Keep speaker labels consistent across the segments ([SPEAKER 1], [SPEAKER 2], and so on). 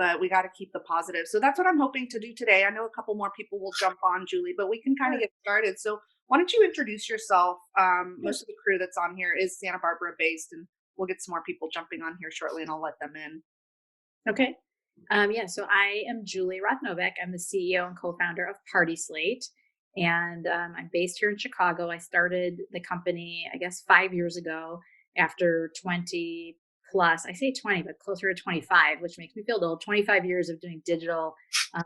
[SPEAKER 1] but we got to keep the positive. So that's what I'm hoping to do today. I know a couple more people will jump on, Julie, but we can kind of
[SPEAKER 2] Sure,
[SPEAKER 1] get started. So why don't you introduce yourself?
[SPEAKER 2] sure.
[SPEAKER 1] Most of the crew that's on here is Santa Barbara based, and we'll get some more people jumping on here shortly, and I'll let them in.
[SPEAKER 2] Okay. Yeah, so I am Julie Novack. I'm the CEO and co-founder of Party Slate, and I'm based here in Chicago. I started the company, I guess, 5 years ago after 20 plus, I say 20, but closer to 25, which makes me feel old, 25 years of doing digital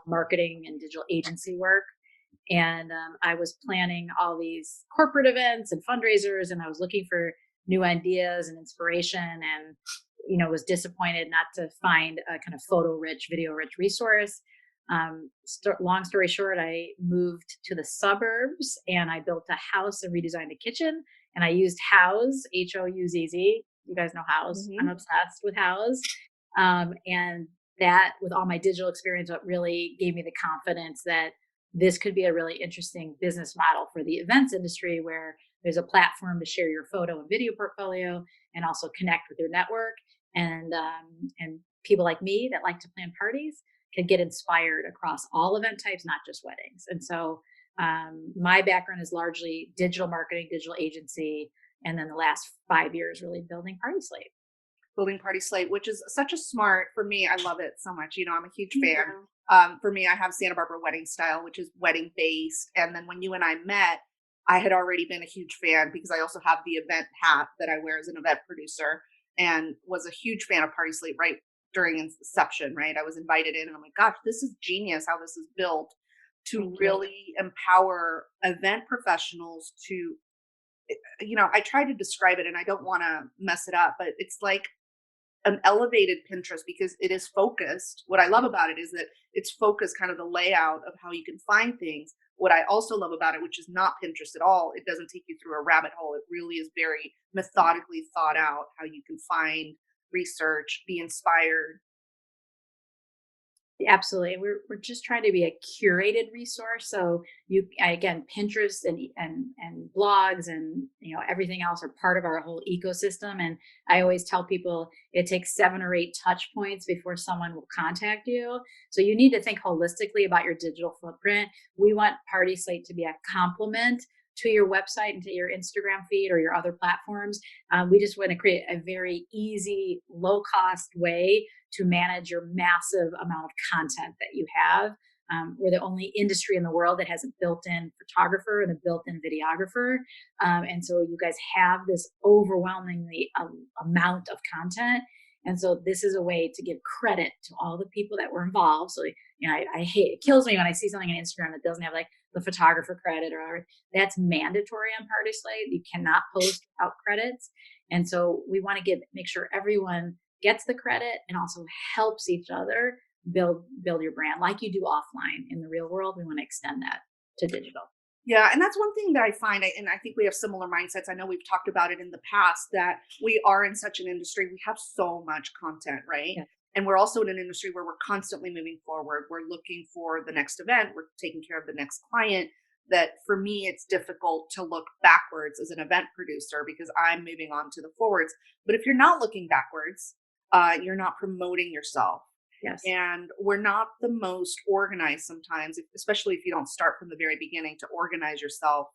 [SPEAKER 2] marketing and digital agency work. And I was planning all these corporate events and fundraisers, and I was looking for new ideas and inspiration, and was disappointed not to find a kind of photo rich, video rich resource. Long story short, I moved to the suburbs and I built a house and redesigned a kitchen. And I used Houzz, Houzz. You guys know Houzz. I'm
[SPEAKER 1] Hmm.
[SPEAKER 2] obsessed with Houzz. And that, with all my digital experience, what really gave me the confidence that this could be a really interesting business model for the events industry, where there's a platform to share your photo and video portfolio and also connect with your network. And people like me that like to plan parties can get inspired across all event types, not just weddings. And so my background is largely digital marketing, digital agency, and then the last 5 years really building Party Slate.
[SPEAKER 1] Building Party Slate, which is such a smart, for me, I love it so much. I'm a huge
[SPEAKER 2] Thank
[SPEAKER 1] fan.
[SPEAKER 2] you.
[SPEAKER 1] For me, I have Santa Barbara Wedding Style, which is wedding based. And then when you and I met, I had already been a huge fan because I also have the event hat that I wear as an event producer and was a huge fan of Party Slate right during inception, right? I was invited in and I'm like, gosh, this is genius how this is built to
[SPEAKER 2] Thank you.
[SPEAKER 1] really empower event professionals to, I try to describe it and I don't want to mess it up, but it's like an elevated Pinterest because it is focused. What I love about it is that it's focused, kind of the layout of how you can find things. What I also love about it, which is not Pinterest at all, it doesn't take you through a rabbit hole. It really is very methodically thought out how you can find, research, be inspired.
[SPEAKER 2] Absolutely. We're just trying to be a curated resource. So again, Pinterest and blogs and everything else are part of our whole ecosystem. And I always tell people it takes 7 or 8 touch points before someone will contact you. So you need to think holistically about your digital footprint. We want Party Slate to be a complement to your website and to your Instagram feed or your other platforms. We just want to create a very easy, low cost way to manage your massive amount of content that you have. We're the only industry in the world that has a built-in photographer and a built-in videographer. And so you guys have this overwhelmingly amount of content. And so this is a way to give credit to all the people that were involved. So, I hate, it kills me when I see something on Instagram that doesn't have like the photographer credit or that's mandatory on Party Slate. You cannot post without credits. And so we want to make sure everyone gets the credit and also helps each other build your brand like you do offline in the real world. We want to extend that to digital.
[SPEAKER 1] Yeah, and that's one thing that I find, and I think we have similar mindsets. I know we've talked about it in the past that we are in such an industry, we have so much content, right?
[SPEAKER 2] Yeah.
[SPEAKER 1] And we're also in an industry where we're constantly moving forward. We're looking for the next event, we're taking care of the next client. That for me, it's difficult to look backwards as an event producer because I'm moving on to the forwards. But if you're not looking backwards, you're not promoting yourself,
[SPEAKER 2] Yes.
[SPEAKER 1] and we're not the most organized sometimes, especially if you don't start from the very beginning to organize yourself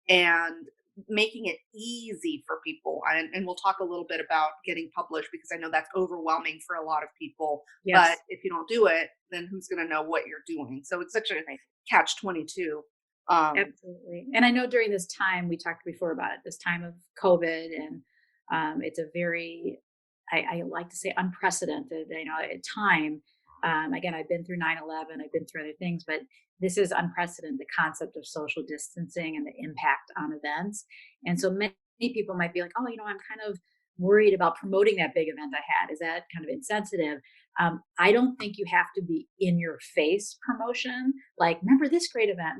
[SPEAKER 1] and making it easy for people. And we'll talk a little bit about getting published because I know that's overwhelming for a lot of people. But
[SPEAKER 2] Yes.
[SPEAKER 1] if you don't do it, then who's going to know what you're doing? So it's such a
[SPEAKER 2] Right.
[SPEAKER 1] catch 22. Um,
[SPEAKER 2] Absolutely. And I know during this time, we talked before about it, this time of COVID, and it's a very, I like to say unprecedented, time. Again, I've been through 9/11, I've been through other things, but this is unprecedented, the concept of social distancing and the impact on events. And so many people might be like, oh, I'm kind of worried about promoting that big event I had. Is that kind of insensitive? I don't think you have to be in your face promotion. Like, remember this great event,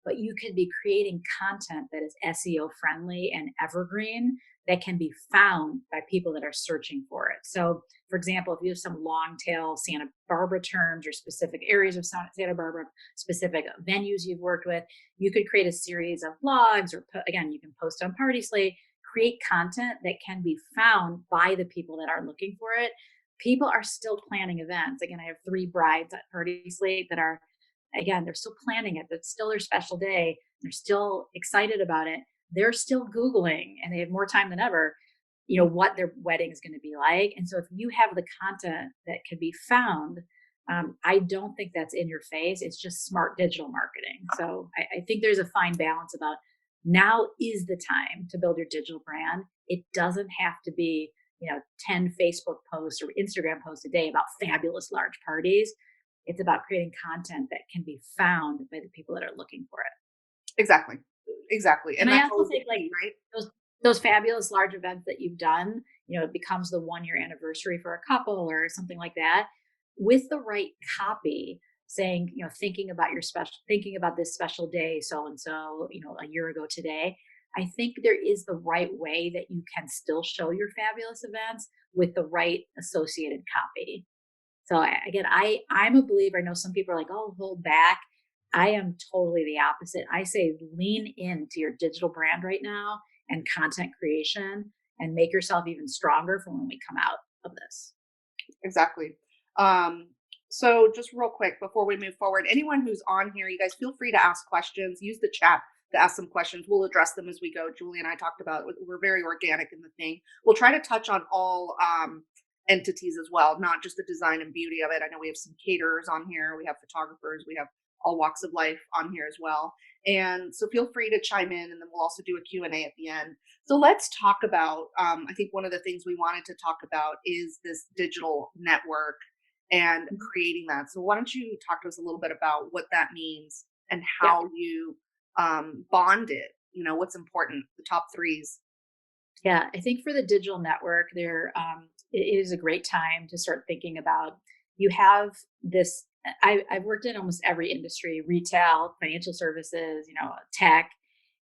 [SPEAKER 2] but you could be creating content that is SEO friendly and evergreen that can be found by people that are searching for it. So, for example, if you have some long tail Santa Barbara terms or specific areas of Santa Barbara, specific venues you've worked with, you could create a series of blogs or, again, you can post on Party Slate, create content that can be found by the people that are looking for it. people are still planning events. Again, I have 3 brides at Party Slate that are, again, they're still planning it. It's still their special day. They're still excited about it. They're still Googling, and they have more time than ever, what their wedding is going to be like. And so if you have the content that can be found, I don't think that's in your face. It's just smart digital marketing. So I think there's a fine balance about, now is the time to build your digital brand. It doesn't have to be, 10 Facebook posts or Instagram posts a day about fabulous large parties. It's about creating content that can be found by the people that are looking for it.
[SPEAKER 1] Exactly. Exactly.
[SPEAKER 2] And
[SPEAKER 1] And
[SPEAKER 2] I
[SPEAKER 1] that's
[SPEAKER 2] also
[SPEAKER 1] always the
[SPEAKER 2] think, like,
[SPEAKER 1] key, right?
[SPEAKER 2] those fabulous large events that you've done, it becomes the 1 year anniversary for a couple or something like that, with the right copy saying, thinking about this special day, so and so, a year ago today. I think there is the right way that you can still show your fabulous events with the right associated copy. So again, I'm a believer. I know some people are like, "Oh, hold back." I am totally the opposite. I say lean into your digital brand right now and content creation, and make yourself even stronger for when we come out of this.
[SPEAKER 1] Exactly. Um, so just real quick before we move forward, anyone who's on here, you guys feel free to ask questions. Use the chat to ask some questions. We'll address them as we go. Julie and I talked about it. We're very organic in the thing. We'll try to touch on all entities as well, not just the design and beauty of it. I know we have some caterers on here. We have photographers. We have all walks of life on here as well. And so feel free to chime in, and then we'll also do a Q&A at the end. So let's talk about, I think one of the things we wanted to talk about is this digital network and
[SPEAKER 2] Mhm.
[SPEAKER 1] creating that. So why don't you talk to us a little bit about what that means and
[SPEAKER 2] Yeah.
[SPEAKER 1] how you bond it, what's important, the top threes.
[SPEAKER 2] Yeah, I think for the digital network, it is a great time to start thinking about. You have this. I've worked in almost every industry: retail, financial services, tech.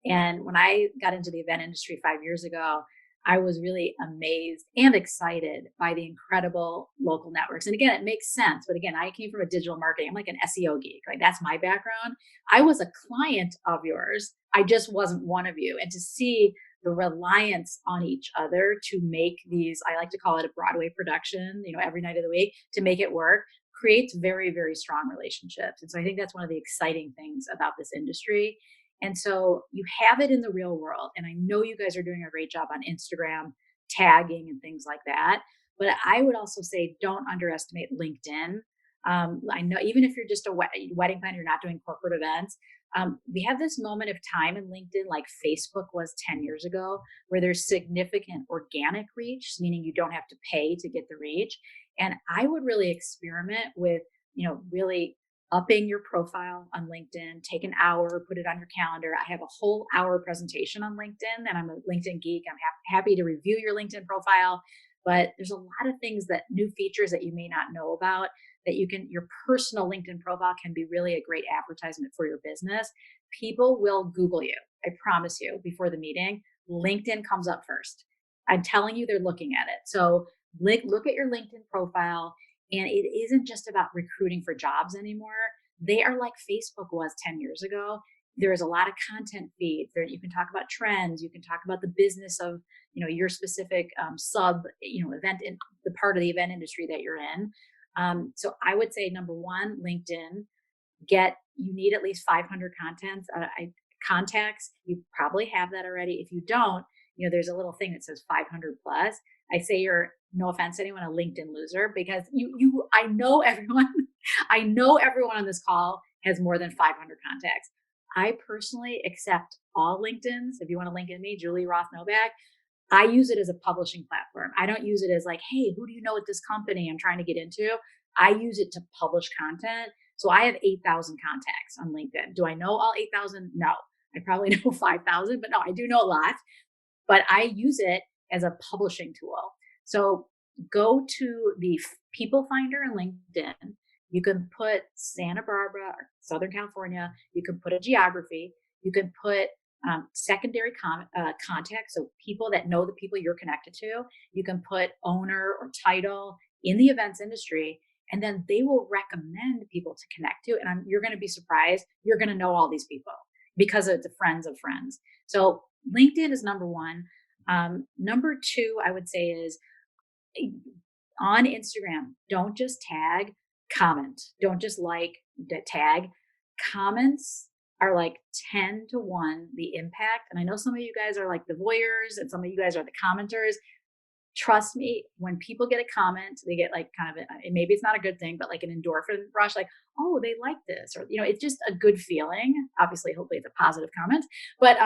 [SPEAKER 2] And when I got into the event industry 5 years ago, I was really amazed and excited by the incredible local networks. And again, it makes sense. But again, I came from a digital marketing. I'm like an SEO geek. Like, that's my background. I was a client of yours. I just wasn't one of you. And to see the reliance on each other to make these, I like to call it a Broadway production, every night of the week, to make it work, creates very, very strong relationships. And so I think that's one of the exciting things about this industry. And so you have it in the real world. And I know you guys are doing a great job on Instagram, tagging and things like that. But I would also say, don't underestimate LinkedIn. I know, even if you're just a wedding planner, you're not doing corporate events. We have this moment of time in LinkedIn, like Facebook was 10 years ago, where there's significant organic reach, meaning you don't have to pay to get the reach. And I would really experiment with, really upping your profile on LinkedIn. Take an hour, put it on your calendar. I have a whole hour presentation on LinkedIn, and I'm a LinkedIn geek. I'm happy to review your LinkedIn profile. But there's a lot of things, that new features that you may not know about, that your personal LinkedIn profile can be really a great advertisement for your business. People will Google you. I promise you, before the meeting, LinkedIn comes up first. I'm telling you, they're looking at it. So look at your LinkedIn profile. And it isn't just about recruiting for jobs anymore. They are like Facebook was 10 years ago. There is a lot of content feeds there. You can talk about trends. You can talk about the business of, your specific event in the part of the event industry that you're in. So I would say, number one, LinkedIn. You need at least 500 contacts. You probably have that already. If you don't, there's a little thing that says 500 plus. I say you're, no offense to anyone, a LinkedIn loser, because I know everyone, I know everyone on this call has more than 500 contacts. I personally accept all LinkedIns. If you want to LinkedIn me, Julie Roth Novack, I use it as a publishing platform. I don't use it as like, hey, who do you know at this company I'm trying to get into? I use it to publish content. So I have 8,000 contacts on LinkedIn. Do I know all 8,000? No. I probably know 5,000, but no, I do know a lot. But I use it as a publishing tool. So go to the people finder in LinkedIn. You can put Santa Barbara or Southern California. You can put a geography. You can put secondary contacts, so people that know the people you're connected to. You can put owner or title in the events industry, and then they will recommend people to connect to. And you're going to be surprised. You're going to know all these people because it's the friends of friends. So LinkedIn is number one. Number two, I would say, is on Instagram, don't just tag, comment. Don't just like, tag. Comments are like 10 to 1 the impact. And I know some of you guys are like the voyeurs and some of you guys are the commenters. Trust me, when people get a comment, they get like kind of maybe it's not a good thing, but like an endorphin rush, like, oh, they like this, or it's just a good feeling. Obviously, hopefully it's a positive comment, but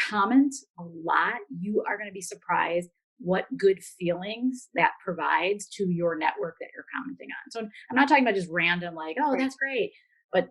[SPEAKER 2] comment a lot. You are going to be surprised what good feelings that provides to your network that you're commenting on. So I'm not talking about just random, like, oh,
[SPEAKER 1] Right.
[SPEAKER 2] that's great, but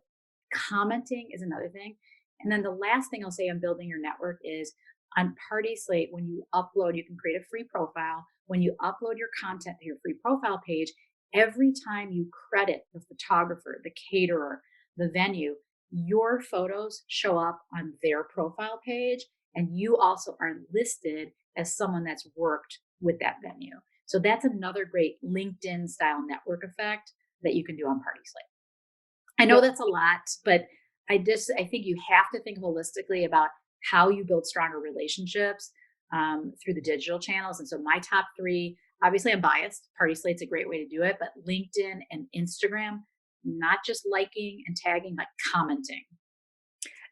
[SPEAKER 2] commenting is another thing. And then the last thing I'll say on building your network is on Party Slate, when you upload, you can create a free profile. When you upload your content to your free profile page, every time you credit the photographer, the caterer, the venue, your photos show up on their profile page. And you also are listed as someone that's worked with that venue. So that's another great LinkedIn style network effect that you can do on Party Slate. I know that's a lot, but I think you have to think holistically about how you build stronger relationships through the digital channels. And so my top three, obviously I'm biased. Party Slate's a great way to do it, but LinkedIn and Instagram, not just liking and tagging, but commenting.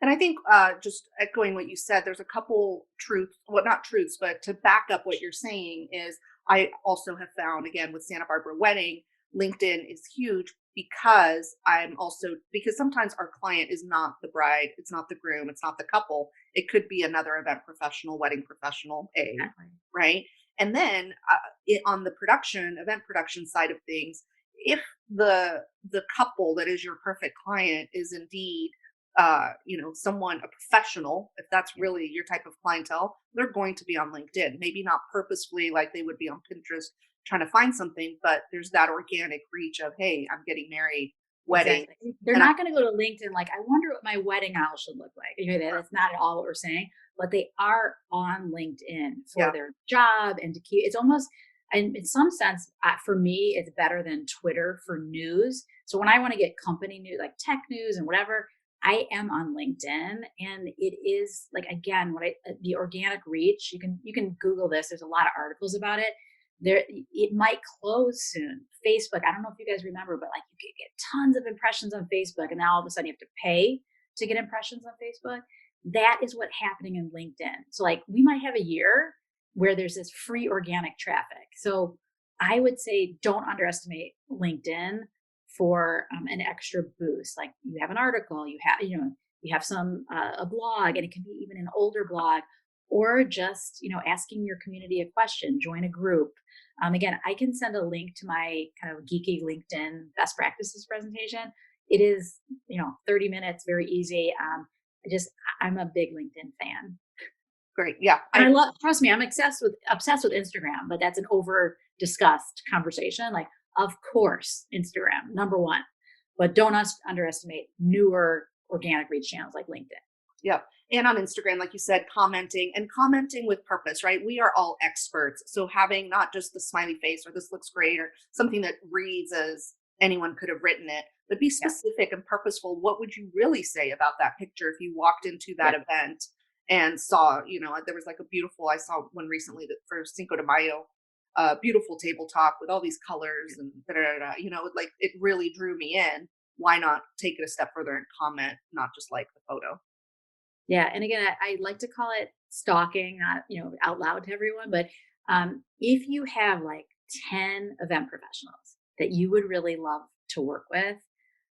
[SPEAKER 1] And I think just echoing what you said, there's a couple truths, well, not truths, but to back up what you're saying is I also have found, again, with Santa Barbara Wedding, LinkedIn is huge because sometimes our client is not the bride, it's not the groom, it's not the couple. It could be another event professional, wedding professional,
[SPEAKER 2] Exactly.
[SPEAKER 1] right? And then on the event production side of things, if the couple that is your perfect client is indeed someone, a professional, if that's
[SPEAKER 2] Yeah.
[SPEAKER 1] really your type of clientele, they're going to be on LinkedIn. Maybe not purposefully like they would be on Pinterest trying to find something, but there's that organic reach of, hey, I'm getting married, wedding.
[SPEAKER 2] Exactly. They're
[SPEAKER 1] And I,
[SPEAKER 2] not going to go to LinkedIn like, I wonder what my wedding aisle should look like. That's not at all what we're saying, but they are on LinkedIn for
[SPEAKER 1] yeah,
[SPEAKER 2] their job and to keep. It's almost, and in some sense, for me, it's better than Twitter for news. So when I want to get company news, like tech news and whatever, I am on LinkedIn, and it is like, again, the organic reach. You can Google this. There's a lot of articles about it. It might close soon. Facebook, I don't know if you guys remember, but like you could get tons of impressions on Facebook, and now all of a sudden you have to pay to get impressions on Facebook. That is what's happening in LinkedIn. So like we might have a year where there's this free organic traffic. So I would say don't underestimate LinkedIn for an extra boost. Like you have an article, you have some a blog, and it can be even an older blog, or just asking your community a question, join a group. Again, I can send a link to my kind of geeky LinkedIn best practices presentation. It is 30 minutes, very easy. I'm a big LinkedIn fan.
[SPEAKER 1] great. Yeah.
[SPEAKER 2] And trust me, I'm obsessed with Instagram, but that's an over discussed conversation. Like, of course, Instagram, number one, but don't underestimate newer organic reach channels like LinkedIn.
[SPEAKER 1] Yep. And on Instagram, like you said, commenting with purpose, right? We are all experts. So having not just the smiley face or this looks great or something that reads as anyone could have written it, but be
[SPEAKER 2] Yeah.
[SPEAKER 1] specific and purposeful. What would you really say about that picture if you walked into that
[SPEAKER 2] Yeah.
[SPEAKER 1] event and saw, there was like I saw one recently that for Cinco de Mayo, beautiful table talk with all these colors and da, da, da, da, like it really drew me in. Why not take it a step further and comment, not just like the photo?
[SPEAKER 2] Yeah. And again, I like to call it stalking, not, out loud to everyone, but if you have like 10 event professionals that you would really love to work with,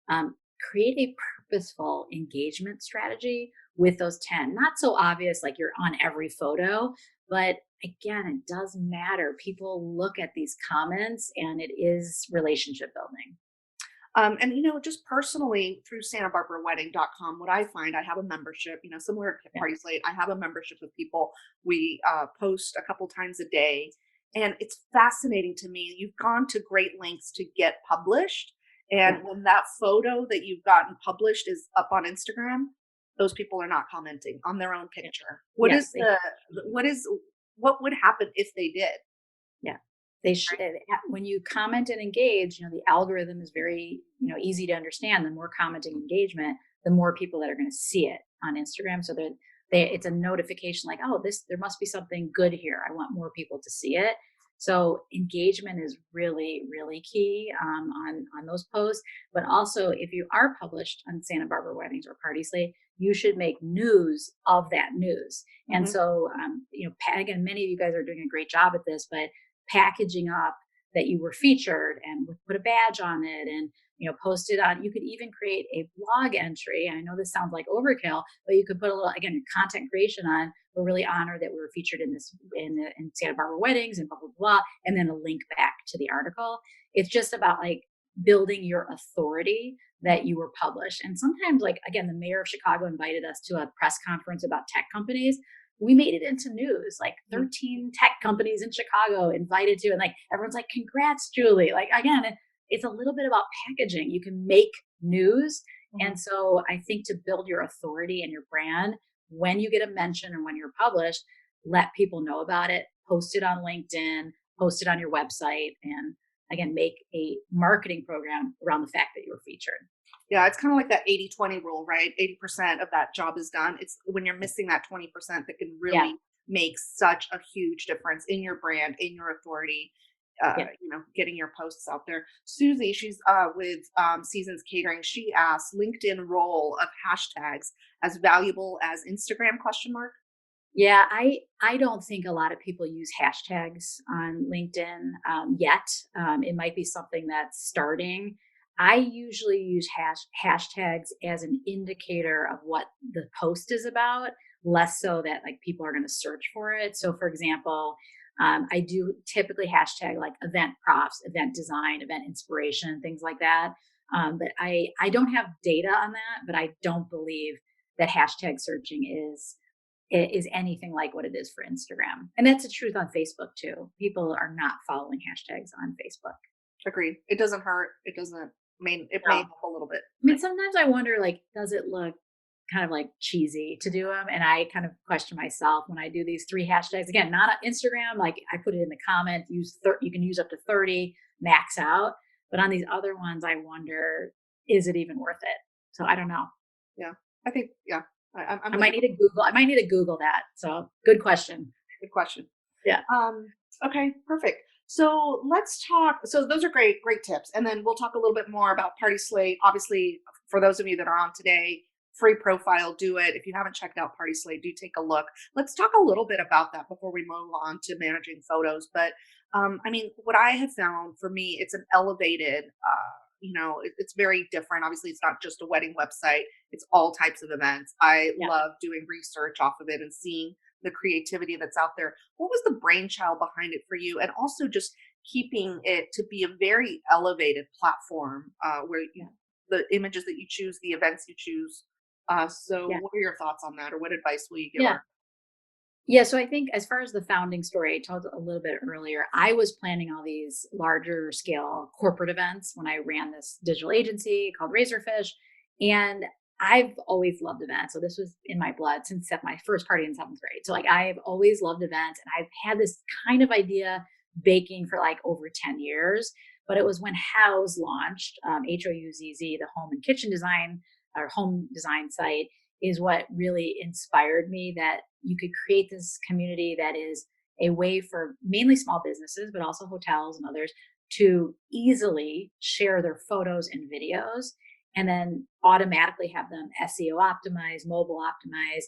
[SPEAKER 2] um, create a purposeful engagement strategy with those 10. Not so obvious, like you're on every photo, but again, it does matter. People look at these comments and it is relationship building.
[SPEAKER 1] And just personally through SantaBarbaraWedding.com, what I find, I have a membership, similar to
[SPEAKER 2] Yeah.
[SPEAKER 1] Party Slate. I have a membership with people. We post a couple times a day, and it's fascinating to me. You've gone to great lengths to get published, and
[SPEAKER 2] Yeah.
[SPEAKER 1] when that photo that you've gotten published is up on Instagram, those people are not commenting on their own
[SPEAKER 2] Yeah.
[SPEAKER 1] picture.
[SPEAKER 2] Yes. They
[SPEAKER 1] What would happen if they did?
[SPEAKER 2] Yeah. When you comment and engage, the algorithm is very, easy to understand. The more commenting engagement, the more people that are going to see it on Instagram. So it's a notification like, oh, there must be something good here. I want more people to see it. So engagement is really, really key on those posts. But also, if you are published on Santa Barbara Weddings or Party Slate, you should make news of that news. And
[SPEAKER 1] Hmm.
[SPEAKER 2] so, again, many of you guys are doing a great job at this, but packaging up that you were featured and put a badge on it and post it on. You could even create a blog entry. I know this sounds like overkill, but you could put a little, again, content creation on. We're really honored that we were featured in this in Santa Barbara Weddings and blah blah blah, and then a link back to the article. It's just about like building your authority that you were published. And sometimes, like again, the mayor of Chicago invited us to a press conference about tech companies. We made it into news, like 13 tech companies in Chicago invited to, and like everyone's like, congrats, Julie. Like again, it's a little bit about packaging. You can make news.
[SPEAKER 1] Hmm.
[SPEAKER 2] And so I think to build your authority and your brand, when you get a mention and when you're published, let people know about it, post it on LinkedIn, post it on your website, and again, make a marketing program around the fact that you were featured.
[SPEAKER 1] Yeah, it's kind of like that 80-20 rule, right? 80% of that job is done. It's when you're missing that 20% that can
[SPEAKER 2] Yeah.
[SPEAKER 1] really make such a huge difference in your brand, in your authority,
[SPEAKER 2] Yeah.
[SPEAKER 1] getting your posts out there. Susie, she's with Seasons Catering. She asked LinkedIn role of hashtags as valuable as Instagram question mark.
[SPEAKER 2] Yeah, I don't think a lot of people use hashtags on LinkedIn yet. It might be something that's starting. I usually use hashtags as an indicator of what the post is about, less so that like people are going to search for it. So, for example, I do typically hashtag like event props, event design, event inspiration, things like that. But I don't have data on that, but I don't believe that hashtag searching is anything like what it is for Instagram. And that's the truth on Facebook too. People are not following hashtags on Facebook.
[SPEAKER 1] Agreed. It doesn't hurt. It doesn't mean it may
[SPEAKER 2] No.
[SPEAKER 1] help a little bit.
[SPEAKER 2] I mean, sometimes I wonder, like, does it look kind of like cheesy to do them? And I kind of question myself when I do these three hashtags. Again, not on Instagram. Like I put it in the comment. You can use up to 30, max out. But on these other ones, I wonder, is it even worth it? So I don't know.
[SPEAKER 1] Yeah, I think yeah, I'm
[SPEAKER 2] I
[SPEAKER 1] with
[SPEAKER 2] might
[SPEAKER 1] you.
[SPEAKER 2] need to Google. I might need to Google that. So good question.
[SPEAKER 1] Good question.
[SPEAKER 2] Yeah.
[SPEAKER 1] Um, okay, perfect. So let's talk. So those are great tips. And then we'll talk a little bit more about Party Slate. Obviously, for those of you that are on today, free profile, do it. If you haven't checked out Party Slate, do take a look. Let's talk a little bit about that before we move on to managing photos. But I mean, what I have found for me, it's an elevated, it's very different. Obviously, it's not just a wedding website, it's all types of events. I
[SPEAKER 2] Yeah.
[SPEAKER 1] love doing research off of it and seeing the creativity that's out there. What was the brainchild behind it for you? And also just keeping it to be a very elevated platform where the images that you choose, the events you choose. So,
[SPEAKER 2] Yeah.
[SPEAKER 1] what are your thoughts on that, or what advice will you give
[SPEAKER 2] Yeah.
[SPEAKER 1] our?
[SPEAKER 2] Yeah, so I think as far as the founding story, I told a little bit earlier, I was planning all these larger scale corporate events when I ran this digital agency called Razorfish. And I've always loved events. So this was in my blood since my first party in seventh grade. So like I've always loved events and I've had this kind of idea baking for like over 10 years. But it was when House launched, HOUZZ, the home and kitchen design or home design site is what really inspired me that you could create this community that is a way for mainly small businesses, but also hotels and others to easily share their photos and videos and then automatically have them SEO optimized, mobile optimized.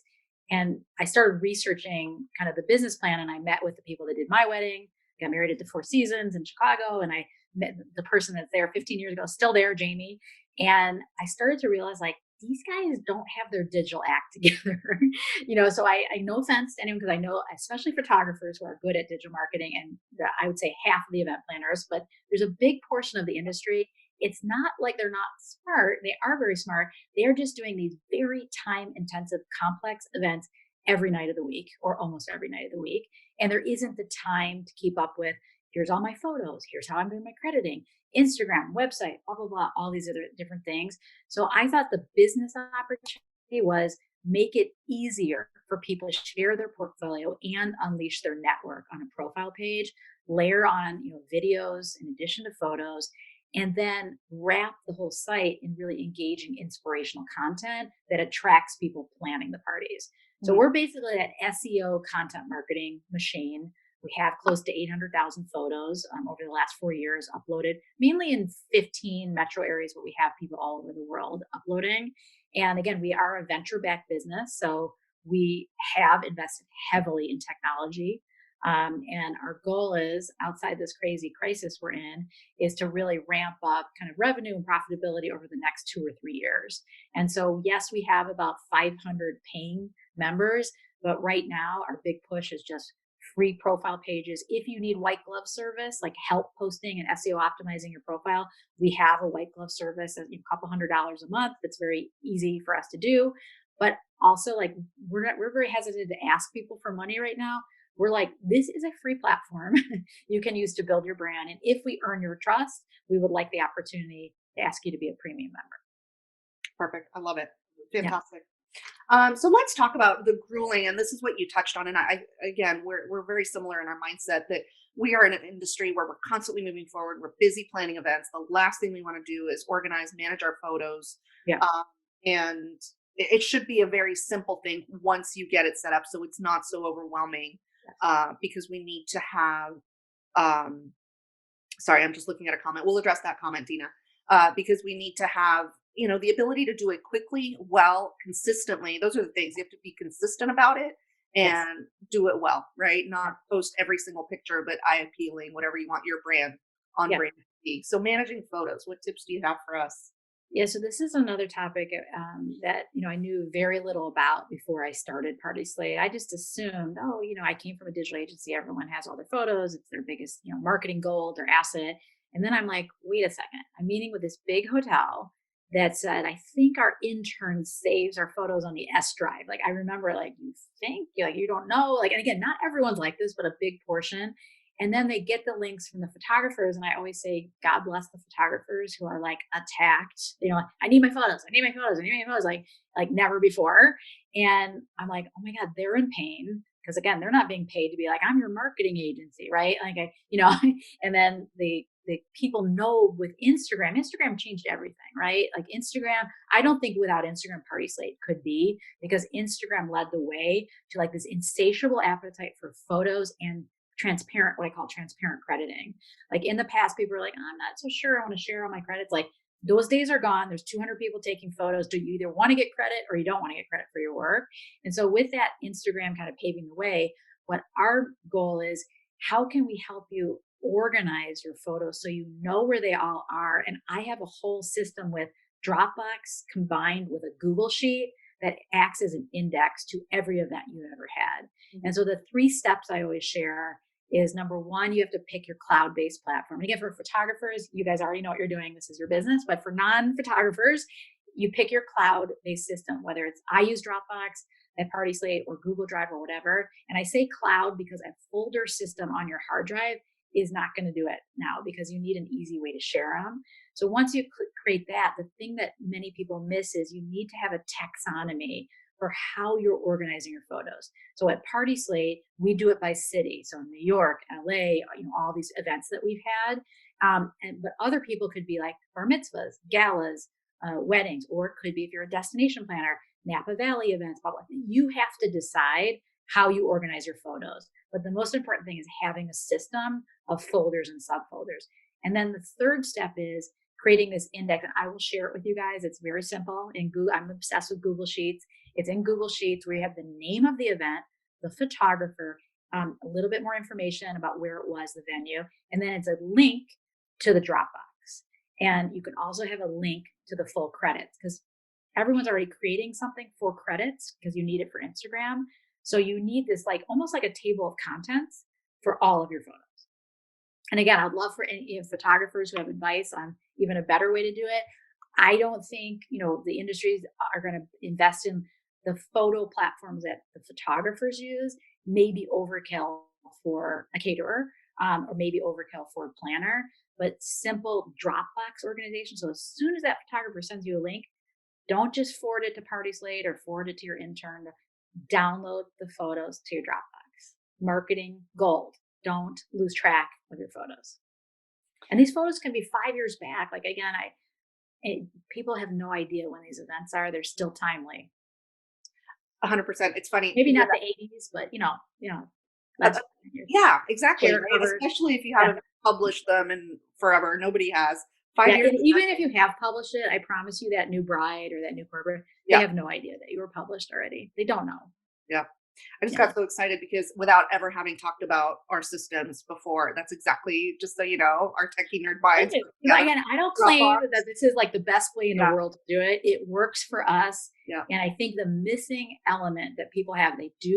[SPEAKER 2] And I started researching kind of the business plan and I met with the people that did my wedding. I got married at the Four Seasons in Chicago and I met the person that's there 15 years ago, still there, Jamie. And I started to realize like, these guys don't have their digital act together. So I no offense to anyone because I know especially photographers who are good at digital marketing and I would say half of the event planners, but there's a big portion of the industry. It's not like they're not smart. They are very smart. They are just doing these very time intensive, complex events every night of the week or almost every night of the week. And there isn't the time to keep up with here's all my photos, here's how I'm doing my crediting, Instagram, website, blah, blah, blah, all these other different things. So I thought the business opportunity was make it easier for people to share their portfolio and unleash their network on a profile page, layer on, videos in addition to photos, and then wrap the whole site in really engaging inspirational content that attracts people planning the parties. So
[SPEAKER 1] Mhm.
[SPEAKER 2] we're basically an SEO content marketing machine We have close to 800,000 photos over the last 4 years uploaded, mainly in 15 metro areas, but we have people all over the world uploading. And again, we are a venture backed business. So we have invested heavily in technology. And our goal is, outside this crazy crisis we're in, is to really ramp up kind of revenue and profitability over the next 2 or 3 years. And so, yes, we have about 500 paying members, but right now our big push is just free profile pages. If you need white glove service, like help posting and SEO optimizing your profile, we have a white glove service at a couple $100s a month. That's very easy for us to do. But also, like, we're very hesitant to ask people for money right now. We're like, this is a free platform you can use to build your brand. And if we earn your trust, we would like the opportunity to ask you to be a premium member.
[SPEAKER 1] Perfect. I love it.
[SPEAKER 2] Yeah.
[SPEAKER 1] Fantastic. So let's talk about the grueling, and this is what you touched on. And again, we're very similar in our mindset that we are in an industry where we're constantly moving forward. We're busy planning events. The last thing we want to do is organize, manage our photos.
[SPEAKER 2] Yeah.
[SPEAKER 1] And it should be a very simple thing once you get it set up, so it's not so overwhelming. Because we need to have. Sorry, I'm just looking at a comment. We'll address that comment, Dina, because we need to have the ability to do it quickly, well, consistently. Those are the things. You have to be consistent about it
[SPEAKER 2] Yes.
[SPEAKER 1] and do it well, right? Not post every single picture, but eye appealing, whatever you want your brand on
[SPEAKER 2] Yeah.
[SPEAKER 1] brand to be. So managing photos, what tips do you have for us?
[SPEAKER 2] Yeah, so this is another topic that I knew very little about before I started Party Slate. I just assumed, oh, I came from a digital agency. Everyone has all their photos. It's their biggest, marketing goal, their asset. And then I'm like, wait a second. I'm meeting with this big hotel that said, I think our intern saves our photos on the S drive. Like, I remember, like, you think, like, you don't know, like, and again, not everyone's like this, but a big portion. And then they get the links from the photographers. And I always say, God bless the photographers who are like attacked. I need my photos. I need my photos. I need my photos like never before. And I'm like, oh my God, they're in pain. Because again, they're not being paid to be like, I'm your marketing agency, right? And then the people know with Instagram changed everything, right? Like Instagram, I don't think without Instagram Party Slate could be, because Instagram led the way to like this insatiable appetite for photos and transparent, what I call transparent crediting. Like in the past, people were like, I'm not so sure I want to share all my credits. Like those days are gone. There's 200 people taking photos. Do you either want to get credit or you don't want to get credit for your work? And so with that, Instagram kind of paving the way, what our goal is, how can we help you organize your photos so you know where they all are? And I have a whole system with Dropbox combined with a Google Sheet that acts as an index to every event you ever had. Mm-hmm. And so the 3 steps I always share is, number one, you have to pick your cloud-based platform. And again, for photographers, you guys already know what you're doing. This is your business. But for non-photographers, you pick your cloud-based system, whether it's, I use Dropbox at Party Slate or Google Drive or whatever. And I say cloud because a folder system on your hard drive is not going to do it now, because you need an easy way to share them. So once you create that, the thing that many people miss is you need to have a taxonomy for how you're organizing your photos. So at Party Slate, we do it by city. So New York, LA, all these events that we've had. But other people could be like bar mitzvahs, galas, weddings, or it could be, if you're a destination planner, Napa Valley events, blah, blah. You have to decide how you organize your photos. But the most important thing is having a system of folders and subfolders. And then the third step is creating this index. And I will share it with you guys. It's very simple. In Google, I'm obsessed with Google Sheets. It's in Google Sheets where you have the name of the event, the photographer, a little bit more information about where it was, the venue, and then it's a link to the Dropbox. And you can also have a link to the full credits, because everyone's already creating something for credits because you need it for Instagram. So you need this almost like a table of contents for all of your photos. And again, I'd love for any photographers who have advice on even a better way to do it. I don't think, the industries are going to invest in the photo platforms that the photographers use. Maybe overkill for a caterer, or maybe overkill for a planner, but simple Dropbox organization. So as soon as that photographer sends you a link, don't just forward it to Party Slate or forward it to your intern. Download the photos to your Dropbox. Marketing gold. Don't lose track of your photos. And these photos can be 5 years back. Like, again, people have no idea when these events are. They're still timely.
[SPEAKER 1] 100%. It's funny.
[SPEAKER 2] Maybe not the 80s, but
[SPEAKER 1] Uh,
[SPEAKER 2] Let's
[SPEAKER 1] yeah, exactly,
[SPEAKER 2] share
[SPEAKER 1] right?
[SPEAKER 2] covers.
[SPEAKER 1] Especially if you
[SPEAKER 2] Yeah.
[SPEAKER 1] haven't published them in forever. Nobody has. 5
[SPEAKER 2] Yeah,
[SPEAKER 1] years
[SPEAKER 2] and
[SPEAKER 1] is
[SPEAKER 2] even if
[SPEAKER 1] nothing.
[SPEAKER 2] you have published it, I promise you that new bride or that new corporate, they
[SPEAKER 1] Yeah,
[SPEAKER 2] have no idea that you were published already. They don't know.
[SPEAKER 1] yeah. I just
[SPEAKER 2] Yeah.
[SPEAKER 1] got so excited because without ever having talked about our systems before, that's exactly just so you know, our techie nerd minds
[SPEAKER 2] Good.
[SPEAKER 1] put
[SPEAKER 2] You know,
[SPEAKER 1] together.
[SPEAKER 2] again, I don't claim
[SPEAKER 1] Dropbox.
[SPEAKER 2] that this is like the best way in the
[SPEAKER 1] Yeah,
[SPEAKER 2] world to do it. It works for us.
[SPEAKER 1] yeah.
[SPEAKER 2] And I think the missing element that people have,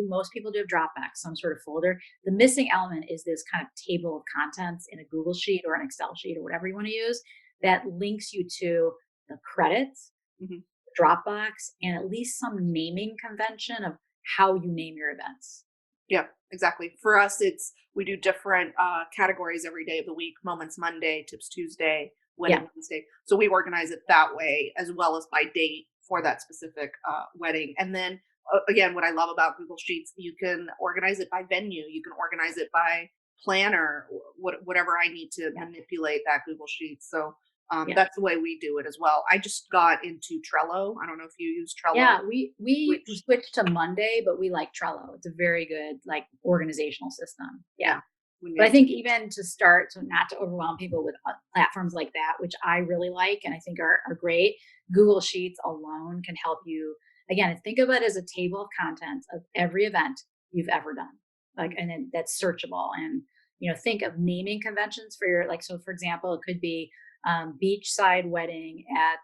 [SPEAKER 2] most people do have Dropbox, some sort of folder. The missing element is this kind of table of contents in a Google Sheet or an Excel sheet or whatever you want to use that links you to the credits,
[SPEAKER 1] Mhm.
[SPEAKER 2] Dropbox, and at least some naming convention of how you name your events.
[SPEAKER 1] Yeah, exactly. For us, it's we do different categories every day of the week. Moments Monday, Tips Tuesday,
[SPEAKER 2] Yeah.
[SPEAKER 1] Wedding Wednesday. So we organize it that way, as well as by date for that specific wedding. And then again, what I love about Google Sheets, you can organize it by venue. You can organize it by planner. Whatever I need to
[SPEAKER 2] Yeah.
[SPEAKER 1] manipulate that Google Sheets. So
[SPEAKER 2] Yeah.
[SPEAKER 1] that's the way we do it as well. I just got into Trello. I don't know if you use Trello,
[SPEAKER 2] Yeah, we
[SPEAKER 1] which
[SPEAKER 2] switched to Monday, but we like Trello. It's a very good like organizational system. Yeah.
[SPEAKER 1] yeah, we
[SPEAKER 2] But I
[SPEAKER 1] need
[SPEAKER 2] think even to start, so not to overwhelm people with platforms like that, which I really like and I think are great, Google Sheets alone can help you. Again, think of it as a table of contents of every event you've ever done, like, and then that's searchable. And think of naming conventions for your like. So, for example, it could be beachside wedding at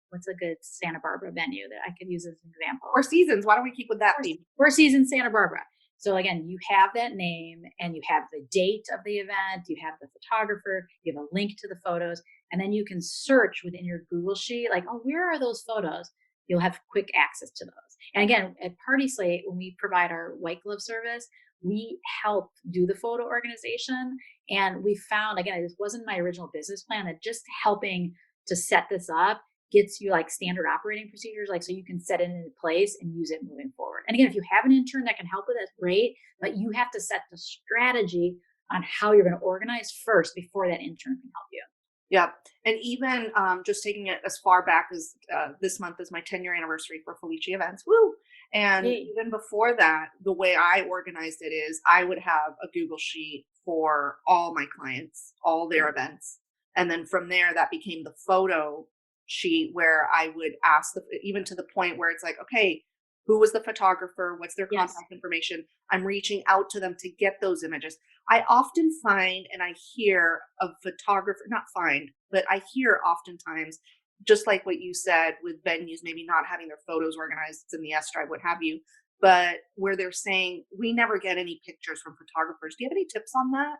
[SPEAKER 2] what's a good Santa Barbara venue that I could use as an example?
[SPEAKER 1] Four Seasons. Why don't we keep with that
[SPEAKER 2] Four,
[SPEAKER 1] theme?
[SPEAKER 2] Four Seasons Santa Barbara. So again, you have that name and you have the date of the event, you have the photographer, you have a link to the photos, and then you can search within your Google Sheet, like, oh, where are those photos? You'll have quick access to those. And again, at Party Slate, when we provide our white glove service, we help do the photo organization. And we found, again, this wasn't my original business plan, that just helping to set this up gets you like standard operating procedures, like so you can set it into place and use it moving forward. And again, if you have an intern that can help with it, great, but you have to set the strategy on how you're going to organize first before that intern can help you.
[SPEAKER 1] Yeah. And even just taking it as far back as this month is my 10-year anniversary for Felici Events. Woo! And
[SPEAKER 2] Hey,
[SPEAKER 1] even before that, the way I organized it is I would have a Google Sheet for all my clients, all their
[SPEAKER 2] yeah,
[SPEAKER 1] events. And then from there, that became the photo sheet where I would ask, even to the point where it's like, okay, who was the photographer? What's their
[SPEAKER 2] yes,
[SPEAKER 1] contact information? I'm reaching out to them to get those images. I often find and I hear of photographer, not find, but I hear oftentimes, just like what you said with venues, maybe not having their photos organized in the S drive, what have you, but where they're saying, we never get any pictures from photographers. Do you have any tips on that?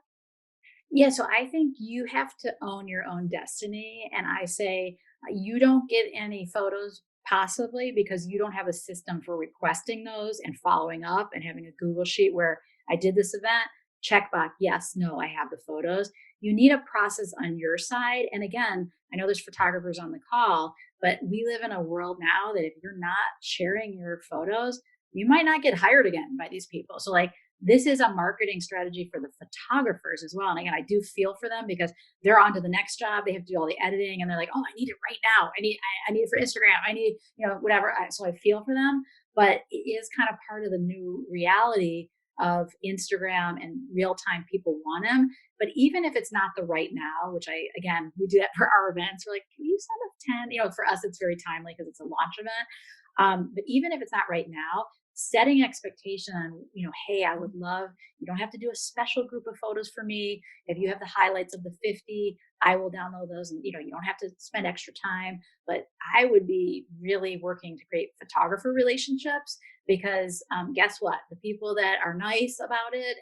[SPEAKER 2] yeah. So I think you have to own your own destiny. And I say you don't get any photos possibly because you don't have a system for requesting those and following up and having a Google Sheet where I did this event, checkbox, yes, no, I have the photos. You need a process on your side. And again, I know there's photographers on the call, but we live in a world now that if you're not sharing your photos, you might not get hired again by these people. So, like, this is a marketing strategy for the photographers as well. And again, I do feel for them because they're on to the next job. They have to do all the editing and they're like, oh, I need it right now. I need it for Instagram. I need, whatever. So I feel for them, but it is kind of part of the new reality of Instagram and real time people want them. But even if it's not the right now, which again, we do that for our events, we're like, can you send us 10? For us, it's very timely because it's a launch event. But even if it's not right now, setting expectation on, hey, I would love, you don't have to do a special group of photos for me. If you have the highlights of the 50, I will download those and, you don't have to spend extra time. But I would be really working to create photographer relationships because guess what? The people that are nice about it,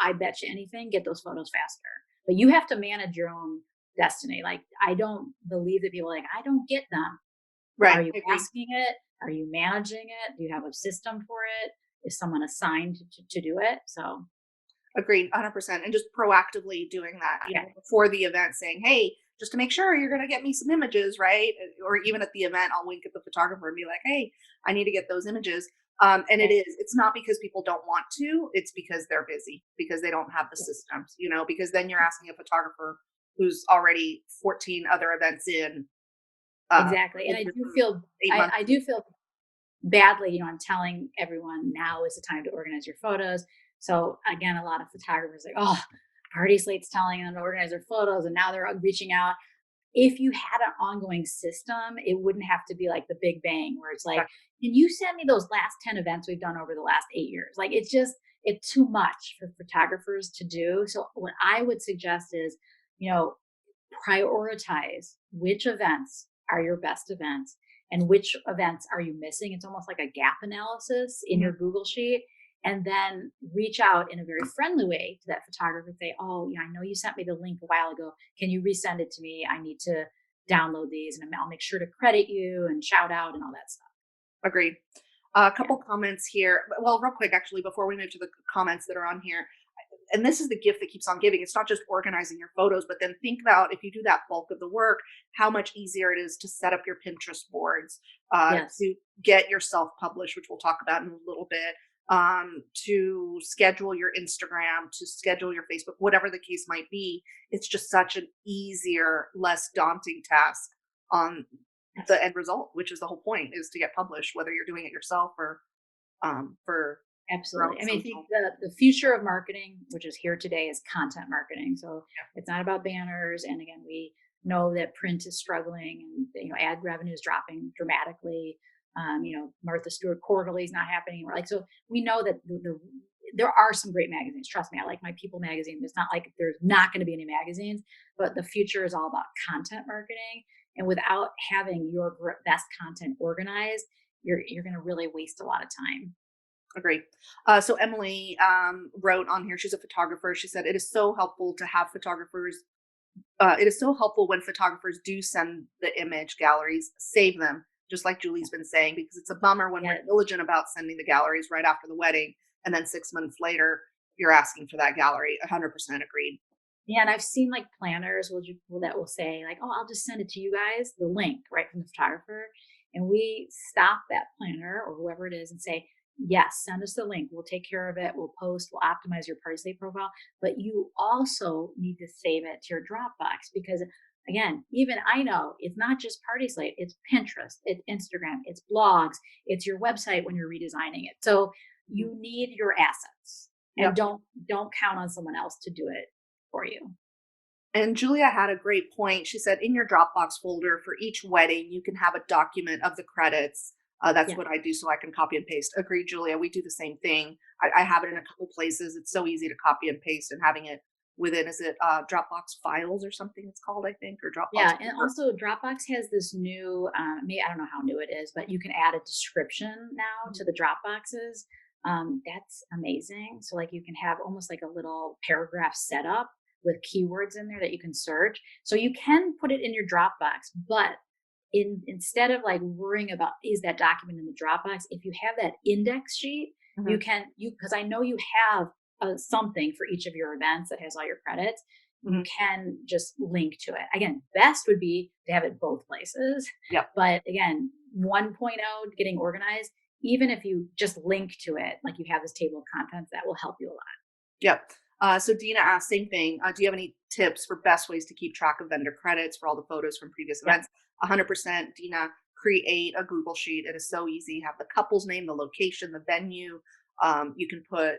[SPEAKER 2] I bet you anything, get those photos faster. But you have to manage your own destiny. Like, I don't believe that people are like, I don't get them.
[SPEAKER 1] Right.
[SPEAKER 2] Are you
[SPEAKER 1] I agree.
[SPEAKER 2] asking it? Are you managing it? Do you have a system for it? Is someone assigned to do it? So,
[SPEAKER 1] Agreed, 100%. And just proactively doing that,
[SPEAKER 2] yeah,
[SPEAKER 1] before the event saying, hey, just to make sure you're going to get me some images, right? Or even at the event, I'll wink at the photographer and be like, hey, I need to get those images. And
[SPEAKER 2] yeah,
[SPEAKER 1] it's not because people don't want to, it's because they're busy, because they don't have the
[SPEAKER 2] yeah,
[SPEAKER 1] systems, because then you're asking a photographer who's already 14 other events in,
[SPEAKER 2] exactly. And I
[SPEAKER 1] this
[SPEAKER 2] do
[SPEAKER 1] is
[SPEAKER 2] feel,
[SPEAKER 1] 8 months.
[SPEAKER 2] I do feel badly, I'm telling everyone now is the time to organize your photos. So again, a lot of photographers like, oh, Party Slate's telling them to organize their photos, and now they're reaching out. If you had an ongoing system, it wouldn't have to be like the big bang where it's like,
[SPEAKER 1] Okay.
[SPEAKER 2] can you send me those last 10 events we've done over the last 8 years? Like it's too much for photographers to do. So what I would suggest is, you know, prioritize which events are your best events and which events are you missing. It's almost like a gap analysis in your
[SPEAKER 1] Mhm.
[SPEAKER 2] Google sheet. And then reach out in a very friendly way to that photographer and say, oh, yeah, I know you sent me the link a while ago. Can you resend it to me? I need to download these and I'll make sure to credit you and shout out and all that stuff.
[SPEAKER 1] Agreed. A
[SPEAKER 2] Yeah.
[SPEAKER 1] couple comments here. Well, real quick, actually, before we move to the comments that are on here, and this is the gift that keeps on giving. It's not just organizing your photos, but then think about if you do that bulk of the work, how much easier it is to set up your Pinterest boards,
[SPEAKER 2] Yes.
[SPEAKER 1] to get yourself published, which we'll talk about in a little bit, to schedule your Instagram, to schedule your Facebook, whatever the case might be. It's just such an easier, less daunting task on the end result, which is the whole point, is to get published, whether you're doing it yourself or for your own
[SPEAKER 2] Absolutely. I mean, I think
[SPEAKER 1] social.
[SPEAKER 2] the future of marketing, which is here today, is content marketing. So
[SPEAKER 1] Yeah.
[SPEAKER 2] it's not about banners. And again, we know that print is struggling, and ad revenue is dropping dramatically. Martha Stewart Quarterly is not happening. Like, so we know that there are some great magazines. Trust me, I like my People magazine. It's not like there's not going to be any magazines, but the future is all about content marketing. And without having your best content organized, you're going to really waste a lot of time.
[SPEAKER 1] Agree. So Emily wrote on here, she's a photographer. She said, it is so helpful to have photographers. It is so helpful when photographers do send the image galleries, save them, just like Julie's been saying, because it's a bummer when we're
[SPEAKER 2] Yeah.
[SPEAKER 1] diligent about sending the galleries right after the wedding. And then 6 months later, you're asking for that gallery. 100% agreed.
[SPEAKER 2] Yeah, and I've seen like planners that will say like, "Oh, I'll just send it to you guys, the link right from the photographer," and we stop that planner or whoever it is and say, "Yes, send us the link. We'll take care of it. We'll post. We'll optimize your Party State profile, but you also need to save it to your Dropbox because." Again, even I know it's not just Party Slate, it's Pinterest, it's Instagram, it's blogs, it's your website when you're redesigning it. So
[SPEAKER 1] Mhm.
[SPEAKER 2] you need your assets and
[SPEAKER 1] Yep.
[SPEAKER 2] don't count on someone else to do it for you.
[SPEAKER 1] And Julia had a great point. She said, in your Dropbox folder for each wedding, you can have a document of the credits. That's
[SPEAKER 2] Yeah.
[SPEAKER 1] what I do, so I can copy and paste. Agreed, Julia. We do the same thing. I have it in a couple places. It's so easy to copy and paste, and having it within, is it Dropbox files or something it's called, I think, or Dropbox
[SPEAKER 2] Yeah, and
[SPEAKER 1] folder.
[SPEAKER 2] also Dropbox has this new, I don't know how new it is, but you can add a description now
[SPEAKER 1] Mhm.
[SPEAKER 2] to the Dropboxes. That's amazing. So like you can have almost like a little paragraph setup with keywords in there that you can search. So you can put it in your Dropbox, but instead of like worrying about is that document in the Dropbox, if you have that index sheet, you
[SPEAKER 1] Mhm.
[SPEAKER 2] can you because I know you have something for each of your events that has all your credits. You
[SPEAKER 1] Mhm.
[SPEAKER 2] can just link to it. Again, best would be to have it both places.
[SPEAKER 1] Yep.
[SPEAKER 2] But again, 1.0 getting organized, even if you just link to it, like you have this table of contents, that will help you a lot.
[SPEAKER 1] Yep. So Dina asked, same thing. Do you have any tips for best ways to keep track of vendor credits for all the photos from previous
[SPEAKER 2] Yeah.
[SPEAKER 1] events? 100%, Dina, create a Google sheet. It is so easy. Have the couple's name, the location, the venue. You can put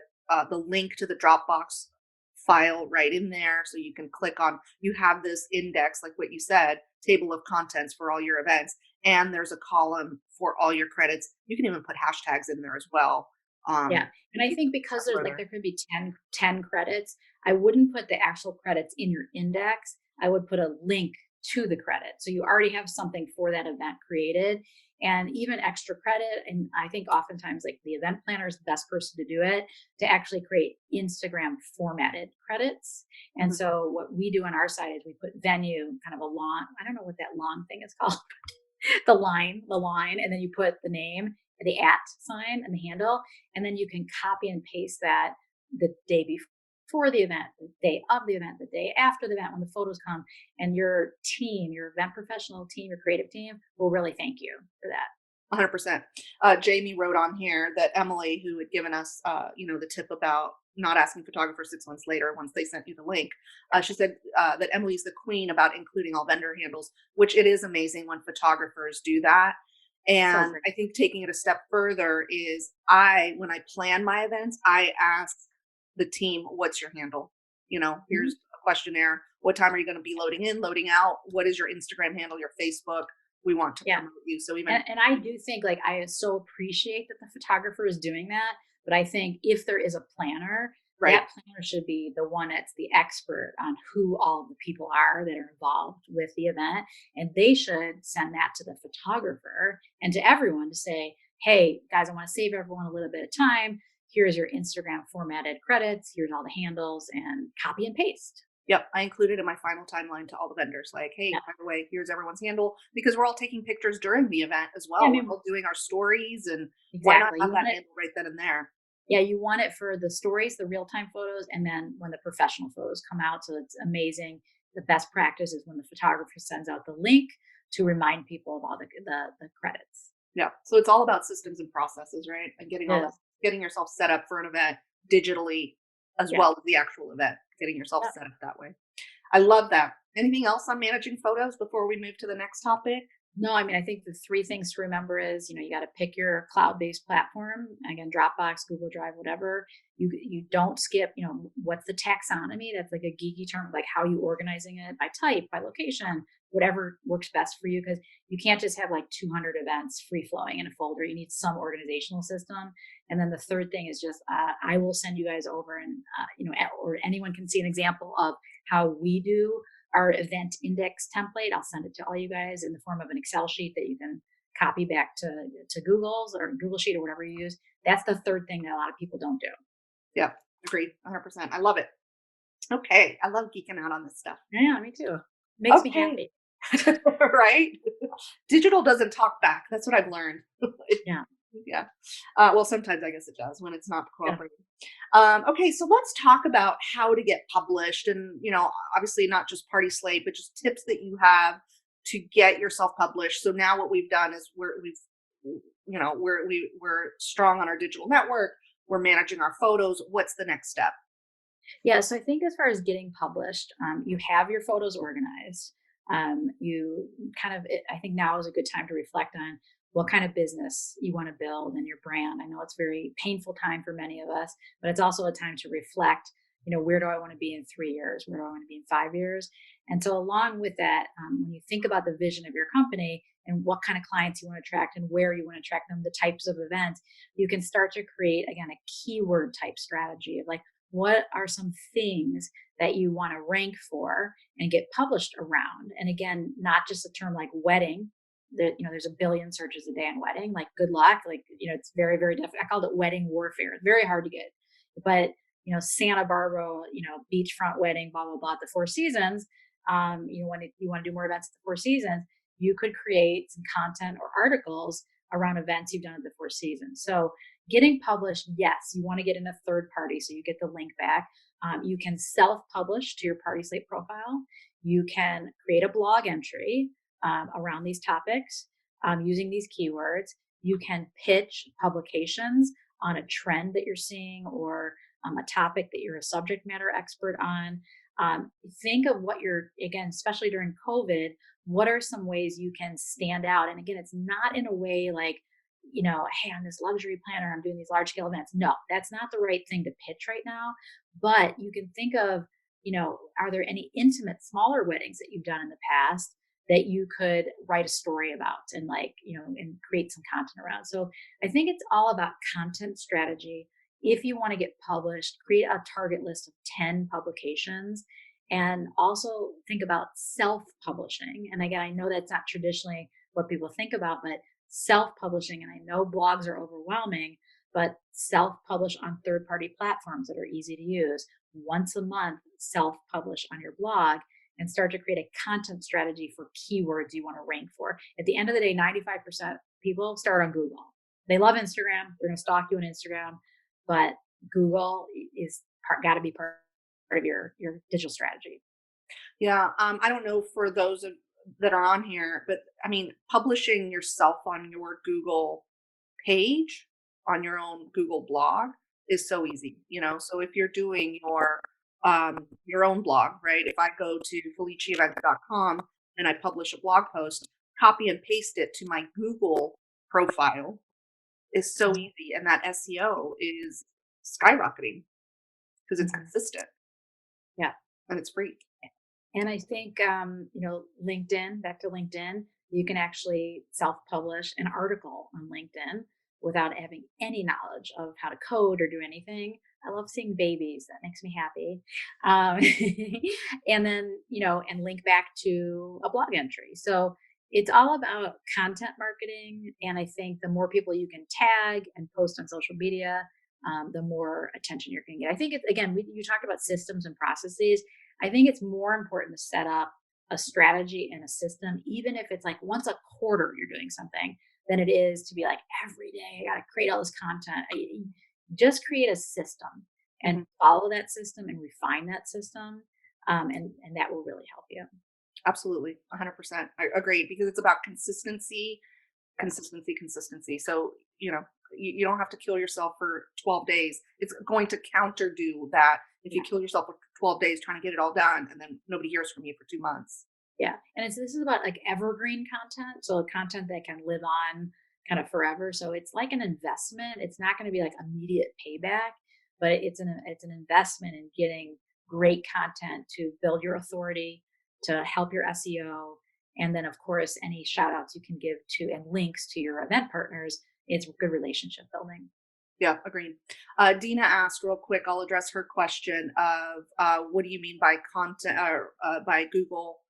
[SPEAKER 1] the link to the Dropbox file right in there. So you can click on, you have this index, like what you said, table of contents for all your events. And there's a column for all your credits. You can even put hashtags in there as well.
[SPEAKER 2] Yeah.
[SPEAKER 1] To
[SPEAKER 2] And I
[SPEAKER 1] keep
[SPEAKER 2] think because there's like
[SPEAKER 1] further.
[SPEAKER 2] there could be ten credits, I wouldn't put the actual credits in your index. I would put a link to the credit. So you already have something for that event created and even extra credit. And I think oftentimes like the event planner is the best person to do it to actually create Instagram formatted credits. And
[SPEAKER 1] Mhm.
[SPEAKER 2] so what we do on our side is we put venue kind of a long, I don't know what that long thing is called, the line, and then you put the name, the at sign, and the handle, and then you can copy and paste that the day before the event, the day of the event, the day after the event, when the photos come, and your team, your event professional team, your creative team will really thank you for that.
[SPEAKER 1] 100%. Jamie wrote on here that Emily, who had given us, the tip about not asking photographers 6 months later once they sent you the link,
[SPEAKER 2] Yeah,
[SPEAKER 1] she said that Emily's the queen about including all vendor handles, which it is amazing when photographers do that.
[SPEAKER 2] so
[SPEAKER 1] And
[SPEAKER 2] great.
[SPEAKER 1] I think taking it a step further is when I plan my events, I ask. the team, what's your handle? You know, here's
[SPEAKER 2] Mhm.
[SPEAKER 1] a questionnaire. What time are you going to be loading in, loading out? What is your Instagram handle, your Facebook? We want to
[SPEAKER 2] Yeah.
[SPEAKER 1] promote you. So even
[SPEAKER 2] And I do think, like, I so appreciate that the photographer is doing that, but I think if there is a planner,
[SPEAKER 1] right.
[SPEAKER 2] that planner should be the one that's the expert on who all the people are that are involved with the event, and they should send that to the photographer and to everyone to say, "Hey, guys, I wanna save everyone a little bit of time. Here's your Instagram formatted credits, here's all the handles, and copy and paste."
[SPEAKER 1] Yep, I included in my final timeline to all the vendors, like,
[SPEAKER 2] Yeah,
[SPEAKER 1] hey, by the way, here's everyone's handle because we're all taking pictures during the event as
[SPEAKER 2] yeah, I
[SPEAKER 1] well. We're
[SPEAKER 2] mean,
[SPEAKER 1] all doing our stories, and why not
[SPEAKER 2] exactly.
[SPEAKER 1] have
[SPEAKER 2] You
[SPEAKER 1] that
[SPEAKER 2] want it
[SPEAKER 1] handle right then and there?
[SPEAKER 2] Yeah, you want it for the stories, the real-time photos, and then when the professional photos come out, so it's amazing. The best practice is when the photographer sends out the link to remind people of all the credits.
[SPEAKER 1] Yeah. So it's all about systems and processes, right? And getting all that,
[SPEAKER 2] Yes.
[SPEAKER 1] getting yourself set up for an event digitally as
[SPEAKER 2] Yeah.
[SPEAKER 1] well as the actual event, getting yourself
[SPEAKER 2] Yeah.
[SPEAKER 1] set up that way. I love that. Anything else on managing photos before we move to the next topic?
[SPEAKER 2] No, I mean, I think the three things to remember is, you got to pick your cloud-based platform. Again, Dropbox, Google Drive, whatever. You don't skip, what's the taxonomy? That's like a geeky term, like how you organizing it by type, by location, whatever works best for you. Because you can't just have like 200 events free flowing in a folder. You need some organizational system. And then the third thing is just, I will send you guys over, and or anyone can see an example of how we do our event index template. I'll send it to all you guys in the form of an Excel sheet that you can copy back to Google's or Google Sheet or whatever you use. That's the third thing that a lot of people don't do.
[SPEAKER 1] Yeah, agreed. 100%. I love it. Okay. I love geeking out on this stuff.
[SPEAKER 2] Yeah, me too. Makes me
[SPEAKER 1] Okay.
[SPEAKER 2] happy.
[SPEAKER 1] right? Digital doesn't talk back. That's what I've learned.
[SPEAKER 2] Yeah.
[SPEAKER 1] Yeah. Well, sometimes I guess it does when it's not
[SPEAKER 2] Yeah.
[SPEAKER 1] cooperating. Okay, so let's talk about how to get published, and obviously not just Party Slate, but just tips that you have to get yourself published. So now what we've done is we're strong on our digital network. We're managing our photos. What's the next step?
[SPEAKER 2] Yeah, so I think as far as getting published, you have your photos organized. You kind of, I think now is a good time to reflect on what kind of business you want to build and your brand. I know it's a very painful time for many of us, but it's also a time to reflect. Where do I want to be in 3 years? Where do I want to be in 5 years? And so, along with that, when you think about the vision of your company and what kind of clients you want to attract and where you want to attract them, the types of events, you can start to create, again, a keyword type strategy of like, what are some things that you want to rank for and get published around? And again, not just a term like wedding. There's a billion searches a day on wedding. Like, good luck. Like, it's very, very difficult. I called it wedding warfare. It's very hard to get. But Santa Barbara, beachfront wedding, blah blah blah, at the Four Seasons. When you want to do more events at the Four Seasons, you could create some content or articles around events you've done at the Four Seasons. So getting published, yes, you want to get in a third party so you get the link back. You can self-publish to your Party Slate profile. You can create a blog entry around these topics using these keywords. You can pitch publications on a trend that you're seeing or a topic that you're a subject matter expert on. Think of what you're, again, especially during COVID, what are some ways you can stand out? And again, it's not in a way like, hey, I'm this luxury planner, I'm doing these large scale events. No, that's not the right thing to pitch right now. But you can think of, are there any intimate, smaller weddings that you've done in the past that you could write a story about and and create some content around? So I think it's all about content strategy. If you want to get published, create a target list of 10 publications and also think about self publishing. And again, I know that's not traditionally what people think about, but self publishing, and I know blogs are overwhelming, but self publish on third party platforms that are easy to use. Once a month, self publish on your blog and start to create a content strategy for keywords you want to rank for. At the end of the day, 95% people start on Google. They love Instagram. They're going to stalk you on Instagram, but Google is got to be part of your digital strategy.
[SPEAKER 1] Yeah, I don't know for those that are on here, but I mean, publishing yourself on your Google page, on your own Google blog is so easy. So if you're doing your own blog, right? If I go to feliciaevents.com and I publish a blog post, copy and paste it to my Google profile is so easy, and that SEO is skyrocketing. because it's
[SPEAKER 2] Mhm.
[SPEAKER 1] consistent
[SPEAKER 2] Yeah.
[SPEAKER 1] and it's free.
[SPEAKER 2] And I think, LinkedIn, back to LinkedIn, you can actually self publish an article on LinkedIn without having any knowledge of how to code or do anything. I love seeing babies. That makes me happy. Um, and then, and link back to a blog entry. So it's all about content marketing. And I think the more people you can tag and post on social media, the more attention you're going to get. I think it's, again, you talked about systems and processes. I think it's more important to set up a strategy and a system, even if it's like once a quarter you're doing something, than it is to be like every day I got to create all this content. Just create a system and
[SPEAKER 1] Mhm.
[SPEAKER 2] follow that system and refine that system, and that will really help you.
[SPEAKER 1] Absolutely, 100%. I agree because it's about consistency,
[SPEAKER 2] Yes.
[SPEAKER 1] consistency, consistency. So, you don't have to kill yourself for 12 days. It's going to counter do that if you
[SPEAKER 2] Yeah.
[SPEAKER 1] kill yourself for 12 days trying to get it all done and then nobody hears from you for 2 months.
[SPEAKER 2] Yeah, and this is about like evergreen content, so content that can live on kind of forever. So it's like an investment. It's not going to be like immediate payback, but it's an investment in getting great content to build your authority, to help your SEO, and then of course any shout outs you can give to and links to your event partners. It's good relationship building.
[SPEAKER 1] Yeah, agreed. Dina asked real quick, I'll address her question of what do you mean by content or by Google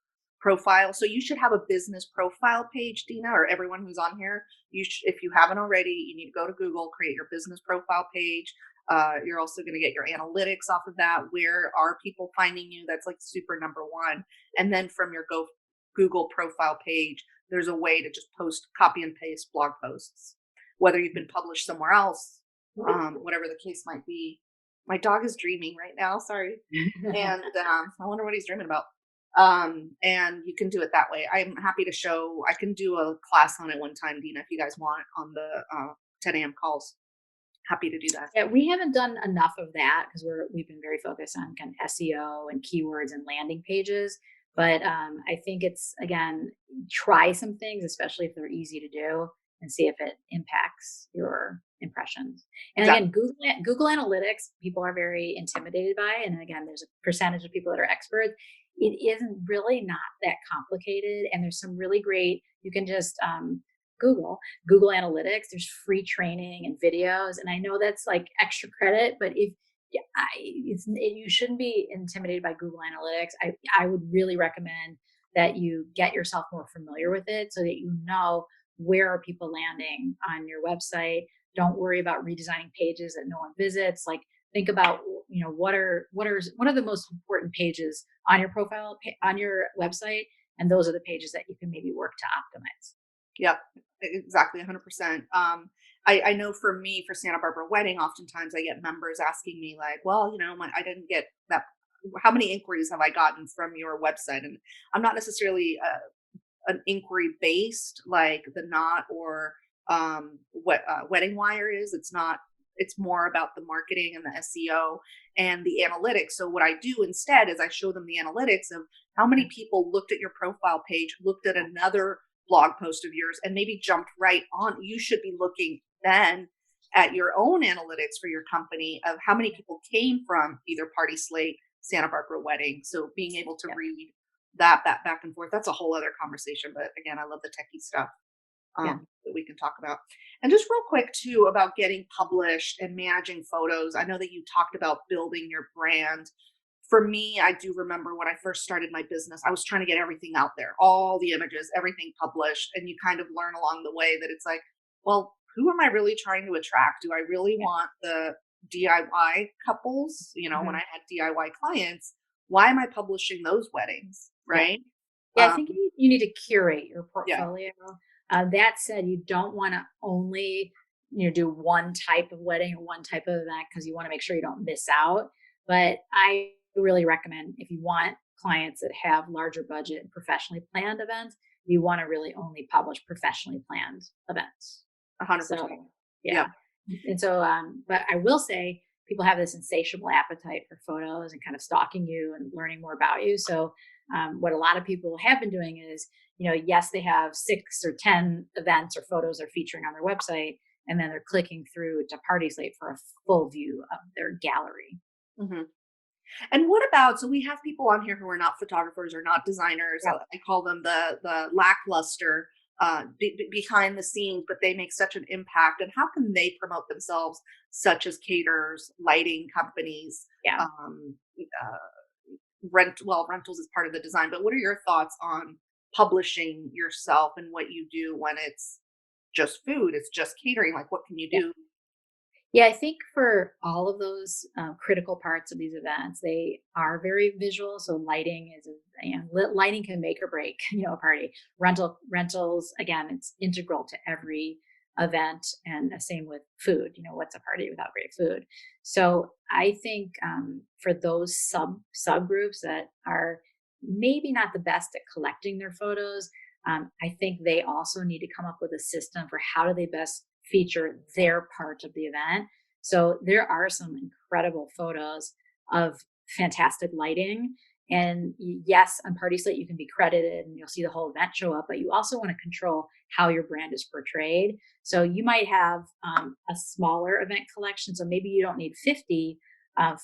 [SPEAKER 1] profile? So you should have a business profile page, Dina, or everyone who's on here. If you haven't already, you need to go to Google, create your business profile page. You're also going to get your analytics off of that. Where are people finding you? That's like super number one. And then from your Google profile page, there's a way to just post, copy and paste blog posts, whether you've been published somewhere else, whatever the case might be. My dog is dreaming right now. Sorry, and I wonder what he's dreaming about. And you can do it that way. I'm happy to show. I can do a class on it one time, Dina, if you guys want on the 10 a.m. calls. Happy to do that.
[SPEAKER 2] Yeah, we haven't done enough of that because we've been very focused on kind of SEO and keywords and landing pages. But I think it's, again, try some things, especially if they're easy to do, and see if it impacts your impressions. And
[SPEAKER 1] Exactly.
[SPEAKER 2] again, Google Analytics, people are very intimidated by, and again, there's a percentage of people that are experts. It isn't really not that complicated, and there's some really great. You can just Google Google Analytics. There's free training and videos, and I know that's like extra credit, but if yeah, you shouldn't be intimidated by Google Analytics. I would really recommend that you get yourself more familiar with it so that you know where are people landing on your website. Don't worry about redesigning pages that no one visits. Like think about what are the most important pages on your profile on your website, and those are the pages that you can maybe work to optimize.
[SPEAKER 1] Yep, exactly, 100%. I know for me, for Santa Barbara wedding, oftentimes I get members asking me like, "Well, I didn't get that. How many inquiries have I gotten from your website?" And I'm not necessarily an inquiry based like the Knot or what Wedding Wire is. It's not. It's more about the marketing and the SEO and the analytics. So what I do instead is I show them the analytics of how many people looked at your profile page, looked at another blog post of yours, and maybe jumped right on. You should be looking then at your own analytics for your company of how many people came from either Party Slate, Santa Barbara Wedding. So being able to
[SPEAKER 2] Yeah.
[SPEAKER 1] read that back and forth, that's a whole other conversation. But again, I love the techie stuff
[SPEAKER 2] Yeah.
[SPEAKER 1] that we can talk about. And just real quick too about getting published and managing photos. I know that you talked about building your brand. For me, I do remember when I first started my business, I was trying to get everything out there, all the images, everything published. And you kind of learn along the way that it's like, well, who am I really trying to attract? Do I really
[SPEAKER 2] Yeah.
[SPEAKER 1] want the DIY couples? When
[SPEAKER 2] Mhm.
[SPEAKER 1] I had DIY clients, why am I publishing those weddings?
[SPEAKER 2] Yeah.
[SPEAKER 1] Right.
[SPEAKER 2] Yeah, I
[SPEAKER 1] Um,
[SPEAKER 2] think you need to curate your
[SPEAKER 1] yeah.
[SPEAKER 2] portfolio. That said, you don't want to only do one type of wedding or one type of event because you want to make sure you don't miss out. But I really recommend if you want clients that have larger budget and professionally planned events, you want to really only publish professionally planned events.
[SPEAKER 1] 100%.
[SPEAKER 2] So yeah,
[SPEAKER 1] Yep.
[SPEAKER 2] and so but I will say people have this insatiable appetite for photos and kind of stalking you and learning more about you. So what a lot of people have been doing is, yes, they have 6 or 10 events or photos they're featuring on their website, and then they're clicking through to Party Slate for a full view of their gallery.
[SPEAKER 1] Hmm. And what about, so we have people on here who are not photographers or not designers.
[SPEAKER 2] Yep.
[SPEAKER 1] I call them the lackluster behind the scenes, but they make such an impact. And how can they promote themselves, such as caterers, lighting companies,
[SPEAKER 2] Yeah.
[SPEAKER 1] rentals is part of the design. But what are your thoughts on publishing yourself and what you do when it's just food, it's just catering? Like, what can you
[SPEAKER 2] Yeah.
[SPEAKER 1] do?
[SPEAKER 2] Yeah, I think for all of those critical parts of these events, they are very visual. So lighting is, lighting can make or break, a party. Rentals, again, it's integral to every event, and the same with food. What's a party without great food? So I think for those subgroups that are maybe not the best at collecting their photos, I think they also need to come up with a system for how do they best feature their part of the event. So there are some incredible photos of fantastic lighting. And yes, on Party Slate, you can be credited and you'll see the whole event show up, but you also want to control how your brand is portrayed. So you might have a smaller event collection. So maybe you don't need 50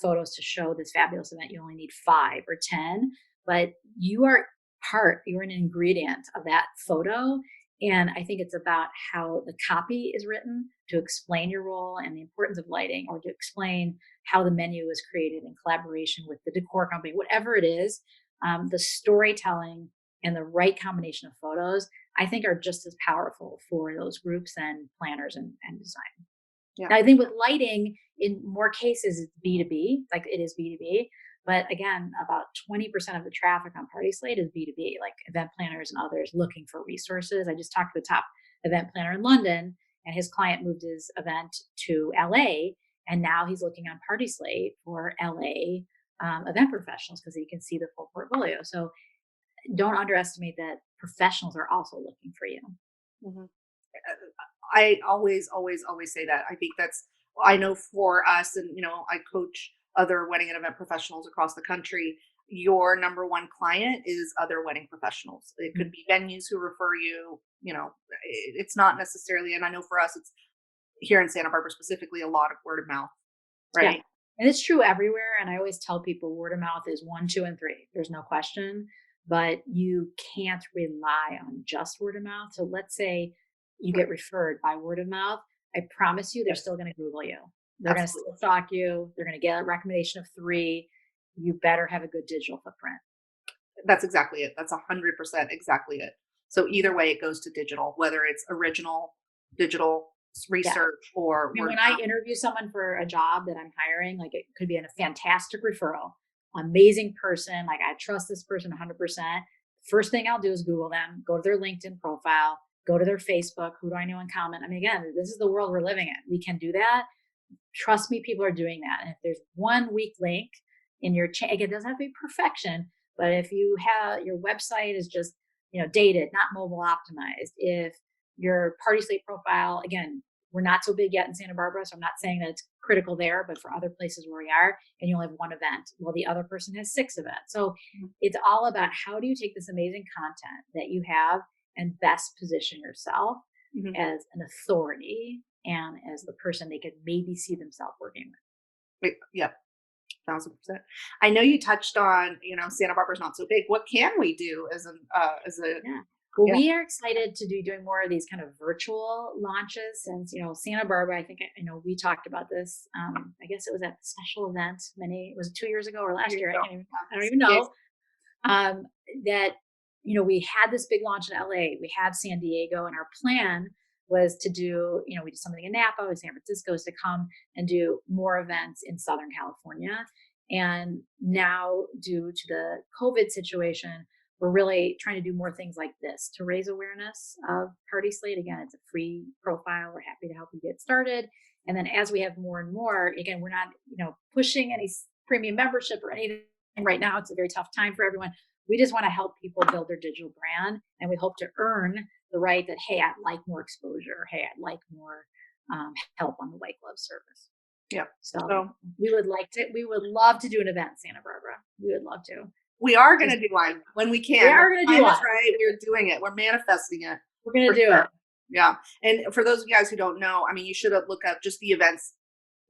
[SPEAKER 2] photos to show this fabulous event. You only need 5 or 10, but you're an ingredient of that photo. And I think it's about how the copy is written to explain your role and the importance of lighting, or to explain how the menu was created in collaboration with the decor company, whatever it is. The storytelling and the right combination of photos, I think, are just as powerful for those groups and planners and design.
[SPEAKER 1] Yeah.
[SPEAKER 2] Now, I think with lighting, in more cases, it's B2B, like it is B2B. But again, about 20% of the traffic on Party Slate is B2B, like event planners and others looking for resources. I just talked to the top event planner in London, and his client moved his event to LA. And now he's looking on Party Slate for LA event professionals because he can see the full portfolio. So don't underestimate that professionals are also looking for you.
[SPEAKER 1] Mhm. I always, always, always say that. I think that's, I know for us, and I coach other wedding and event professionals across the country. Your number one client is other wedding professionals. It could be venues who refer you. It's not necessarily, and I know for us, it's here in Santa Barbara specifically, a lot of word of mouth,
[SPEAKER 2] Yeah.
[SPEAKER 1] right?
[SPEAKER 2] And it's true everywhere. And I always tell people word of mouth is 1, 2, and 3. There's no question. But you can't rely on just word of mouth. So let's say you
[SPEAKER 1] Right.
[SPEAKER 2] get referred by word of mouth. I promise you, they're
[SPEAKER 1] Yes,
[SPEAKER 2] still going to Google you. They're going to
[SPEAKER 1] absolutely.
[SPEAKER 2] still stalk you. They're going to get a recommendation of 3. You better have a good digital footprint.
[SPEAKER 1] That's exactly it. That's 100% exactly it. So either way, it goes to digital, whether it's original digital
[SPEAKER 2] Yeah.
[SPEAKER 1] research or
[SPEAKER 2] When
[SPEAKER 1] word of
[SPEAKER 2] I
[SPEAKER 1] mouth.
[SPEAKER 2] interview someone for a job that I'm hiring, like it could be a fantastic referral, amazing person, like I trust this person 100%. First thing I'll do is Google them, go to their LinkedIn profile, go to their Facebook. Who do I know in common? I mean, again, this is the world we're living in. We can do that. Trust me, people are doing that. And if there's one weak link in your chain, again, it doesn't have to be perfection, but if you have your website is just, dated, not mobile optimized, if your Party Slate profile, again, we're not so big yet in Santa Barbara, so I'm not saying that it's critical there, but for other places where we are, and you only have one event, well, the other person has 6 events. So
[SPEAKER 1] Mhm.
[SPEAKER 2] it's all about how do you take this amazing content that you have and best position yourself
[SPEAKER 1] Mhm.
[SPEAKER 2] as an authority and as the person they could maybe see themselves working with.
[SPEAKER 1] Yep, 1,000%. I know you touched on, Santa Barbara's not so big. What can we do as a
[SPEAKER 2] Yeah. Well,
[SPEAKER 1] yeah.
[SPEAKER 2] we are excited to be doing more of these kind of virtual launches since, Santa Barbara, I think, we talked about this. I guess it was at the special event was it 2 years ago or last
[SPEAKER 1] Years
[SPEAKER 2] year?
[SPEAKER 1] ago.
[SPEAKER 2] I don't even
[SPEAKER 1] Yes.
[SPEAKER 2] know. Um, that, we had this big launch in LA, we had San Diego, and our plan was to do, we did something in Napa, with San Francisco, is to come and do more events in Southern California. And now, due to the COVID situation, we're really trying to do more things like this to raise awareness of Party Slate. Again, it's a free profile. We're happy to help you get started. And then as we have more and more, again, we're not, pushing any premium membership or anything right now. It's a very tough time for everyone. We just want to help people build their digital brand. And we hope to earn the right that, hey, I'd like more exposure. Hey, I'd like more help on the white glove service.
[SPEAKER 1] Yeah.
[SPEAKER 2] So
[SPEAKER 1] So
[SPEAKER 2] we would love to do an event in Santa Barbara. We would love to.
[SPEAKER 1] we are going
[SPEAKER 2] Just
[SPEAKER 1] to do one when we
[SPEAKER 2] we
[SPEAKER 1] can. When
[SPEAKER 2] are going to
[SPEAKER 1] the
[SPEAKER 2] do
[SPEAKER 1] time is
[SPEAKER 2] one.
[SPEAKER 1] right, we're doing it. We're manifesting it
[SPEAKER 2] We're going
[SPEAKER 1] for
[SPEAKER 2] to do it.
[SPEAKER 1] sure. Yeah. And for those of you guys who don't know, I mean, you should look up just the events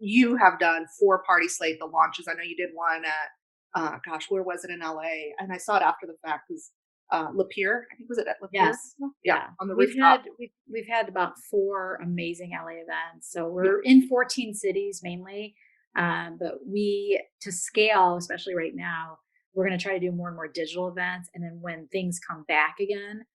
[SPEAKER 1] you have done for Party Slate, the launches. I know you did one at, gosh, where was it in LA? And I saw it after the fact because Lapeer, I think, was it at Lapeer?
[SPEAKER 2] Yes.
[SPEAKER 1] Yeah,
[SPEAKER 2] Yeah.
[SPEAKER 1] on the
[SPEAKER 2] We've
[SPEAKER 1] rooftop.
[SPEAKER 2] had we've had about 4 amazing LA events. So
[SPEAKER 1] Yeah.
[SPEAKER 2] we're in 14 cities mainly. But we to scale, especially right now, we're going to try to do more and more digital events. And then when things come back again,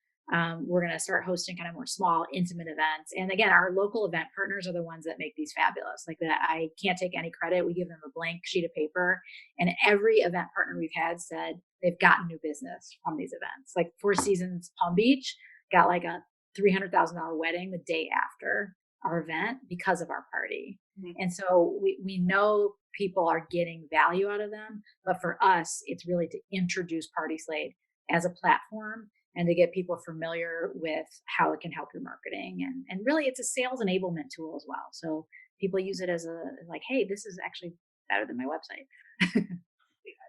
[SPEAKER 2] we're going to start hosting kind of more small, intimate events. And again, our local event partners are the ones that make these fabulous. Like that, I can't take any credit. We give them a blank sheet of paper, and every event partner we've had said they've gotten new business from these events. Like Four Seasons Palm Beach got like a $300,000 wedding the day after our event because of our party.
[SPEAKER 1] Mhm.
[SPEAKER 2] And so we know people are getting value out of them, but for us, it's really to introduce Party Slate as a platform and to get people familiar with how it can help your marketing. And really it's a sales enablement tool as well. So people use it as a like, hey, this is actually better than my website.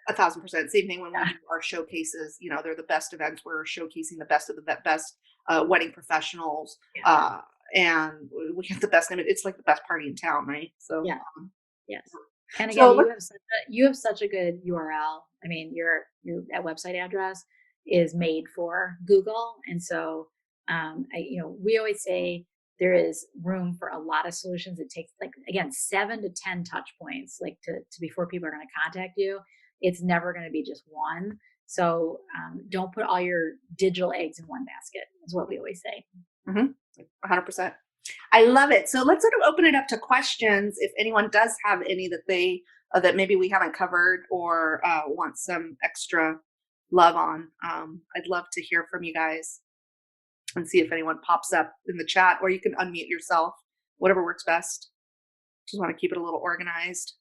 [SPEAKER 1] 1,000%. Same thing when we
[SPEAKER 2] Yeah.
[SPEAKER 1] do our showcases. They're the best events. We're showcasing the best of the best wedding professionals,
[SPEAKER 2] Yeah.
[SPEAKER 1] and we have the best. It's like the best party in town, right? So,
[SPEAKER 2] Yeah. Yes. And again,
[SPEAKER 1] so let's.
[SPEAKER 2] you have such a good URL. I mean, your website address is made for Google, and so we always say there is room for a lot of solutions. It takes like again 7 to 10 touch points, like to before people are going to contact you. It's never going to be just one. So don't put all your digital eggs in one basket. Is what we always say.
[SPEAKER 1] 100%. I love it. So let's sort of open it up to questions. If anyone does have any that they that maybe we haven't covered or want some extra love on, I'd love to hear from you guys and see if anyone pops up in the chat, or you can unmute yourself, whatever works best. Just want to keep it a little organized.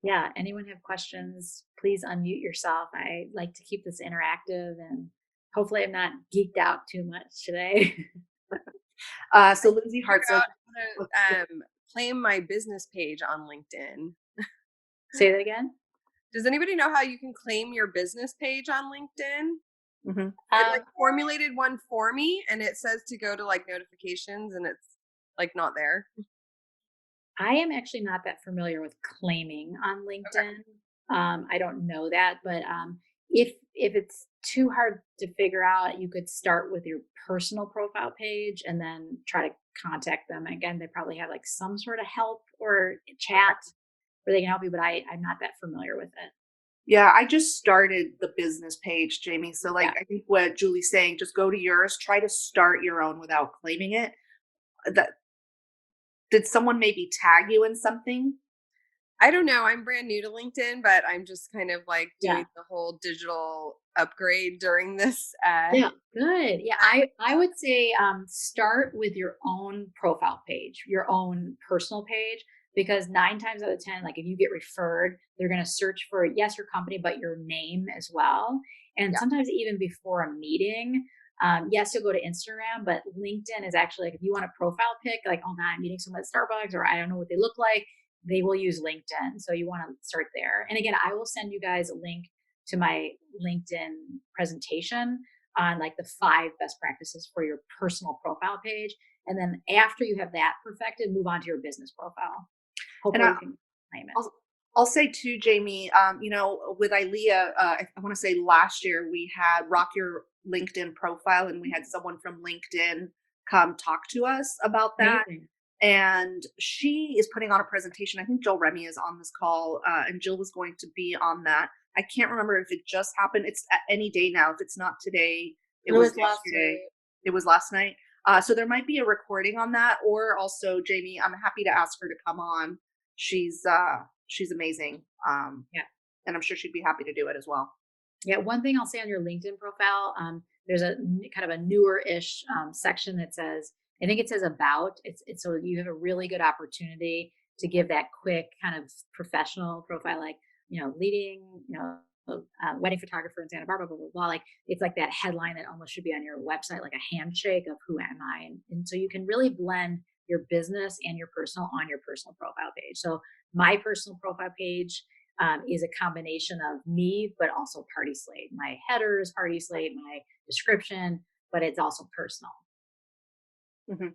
[SPEAKER 2] Yeah. Anyone have questions? Please unmute yourself. I like to keep this interactive, and hopefully I'm not geeked out too much today.
[SPEAKER 1] So Lindsay Hart
[SPEAKER 3] Figure
[SPEAKER 1] says,
[SPEAKER 3] out how to claim my business page on LinkedIn.
[SPEAKER 2] Say that again.
[SPEAKER 3] Does anybody know how you can claim your business page on LinkedIn?
[SPEAKER 1] mm-hmm.
[SPEAKER 3] It like formulated one for me, and it says to go to like notifications, and it's like not there.
[SPEAKER 2] I am actually not that familiar with claiming on LinkedIn. I don't know that, but if it's too hard to figure out, you could start with your personal profile page and then try to contact them. Again, they probably have like some sort of help or chat where they can help you, but I'm not that familiar with it.
[SPEAKER 1] Yeah, I just started the business page, Jamie. So like,
[SPEAKER 2] Yeah.
[SPEAKER 1] I think what Julie's saying, just go to yours, try to start your own without claiming it. That did someone maybe tag you in something?
[SPEAKER 3] I don't know. I'm brand new to LinkedIn, but I'm just kind of like doing
[SPEAKER 2] Yeah.
[SPEAKER 3] the whole digital upgrade during this.
[SPEAKER 2] Yeah, good. Yeah, I would say start with your own profile page, your own personal page, because 9 times out of 10, like if you get referred, they're going to search for yes your company, but your name as well. And
[SPEAKER 3] Yeah.
[SPEAKER 2] sometimes even before a meeting, yes, you'll go to Instagram, but LinkedIn is actually like if you want a profile pic, like oh god, I'm meeting someone at Starbucks, or I don't know what they look like, they will use LinkedIn. So you want to start there. And again, I will send you guys a link to my LinkedIn presentation on like the 5 best practices for your personal profile page. And then after you have that perfected, move on to your business profile. Hopefully you can claim it.
[SPEAKER 1] I'll say too, Jamie, with ILEA, I want to say last year we had Rock Your LinkedIn Profile, and we had someone from LinkedIn come talk to us about that.
[SPEAKER 2] Amazing.
[SPEAKER 1] And she is putting on a presentation. I think Jill Remy is on this call, and Jill was going to be on that. I can't remember if it just happened. It's any day now. If it's not today, it was yesterday. It was last night. So there might be a recording on that, or also Jamie, I'm happy to ask her to come on. She's amazing.
[SPEAKER 2] Yeah.
[SPEAKER 1] And I'm sure she'd be happy to do it as well.
[SPEAKER 2] Yeah. One thing I'll say on your LinkedIn profile, there's a kind of a newer-ish section that says, I think it says about. It's so you have a really good opportunity to give that quick kind of professional profile, like leading, wedding photographer in Santa Barbara, blah blah blah. Like it's like that headline that almost should be on your website, like a handshake of who am I, and so you can really blend your business and your personal on your personal profile page. So my personal profile page is a combination of me, but also Party Slate. My header is Party Slate, my description, but it's also personal.
[SPEAKER 1] Mm-hmm.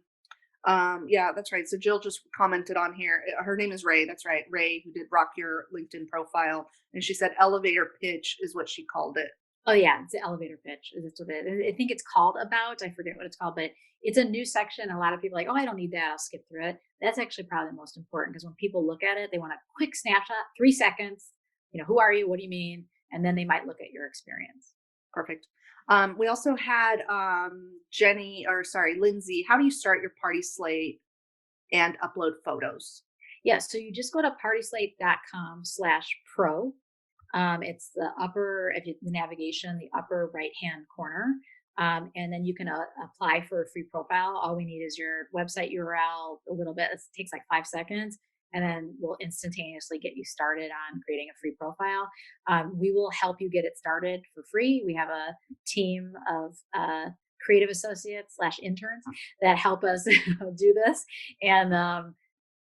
[SPEAKER 1] Yeah, that's right. So Jill just commented on here. Her name is Ray. That's right. Ray, who did Rock Your LinkedIn Profile. And she said elevator pitch is what she called it.
[SPEAKER 2] Oh yeah, it's the elevator pitch. That's what it is. I think it's called about. I forget what it's called, but it's a new section. A lot of people are like, oh, I don't need that. I'll skip through it. That's actually probably the most important because when people look at it, they want a quick snapshot, 3 seconds. Who are you? What do you mean? And then they might look at your experience.
[SPEAKER 1] Perfect. We also had Lindsay. How do you start your party slate and upload photos?
[SPEAKER 2] Yeah, so you just go to partyslate.com/pro. It's the upper, if you, the navigation, the upper right hand corner. And then you can apply for a free profile. All we need is your website URL, a little bit. It takes like 5 seconds. And then we'll instantaneously get you started on creating a free profile. We will help you get it started for free. We have a team of creative associates / interns that help us do this. And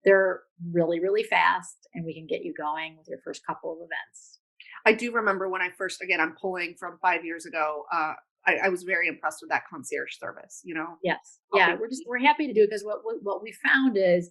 [SPEAKER 2] they're really, really fast, and we can get you going with your first couple of events.
[SPEAKER 1] I do remember when I first, again, I'm pulling from 5 years ago. I was very impressed with that concierge service.
[SPEAKER 2] Yes, yeah, we're happy to do it because what we found is,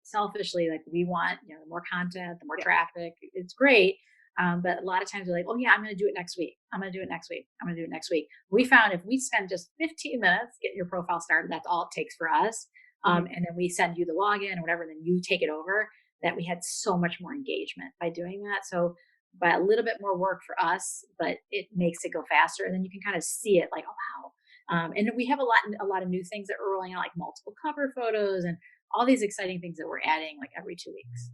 [SPEAKER 2] selfishly, like we want, the more content, the more traffic. It's great, but a lot of times they're like, oh yeah, I'm going to do it next week. I'm going to do it next week. I'm going to do it next week. We found if we spend just 15 minutes getting your profile started, that's all it takes for us. And then we send you the login or whatever, and then you take it over. That we had so much more engagement by doing that. So, but a little bit more work for us, but it makes it go faster. And then you can kind of see it like, oh wow. And we have a lot of new things that we're rolling out, like multiple cover photos and all these exciting things that we're adding like every 2 weeks.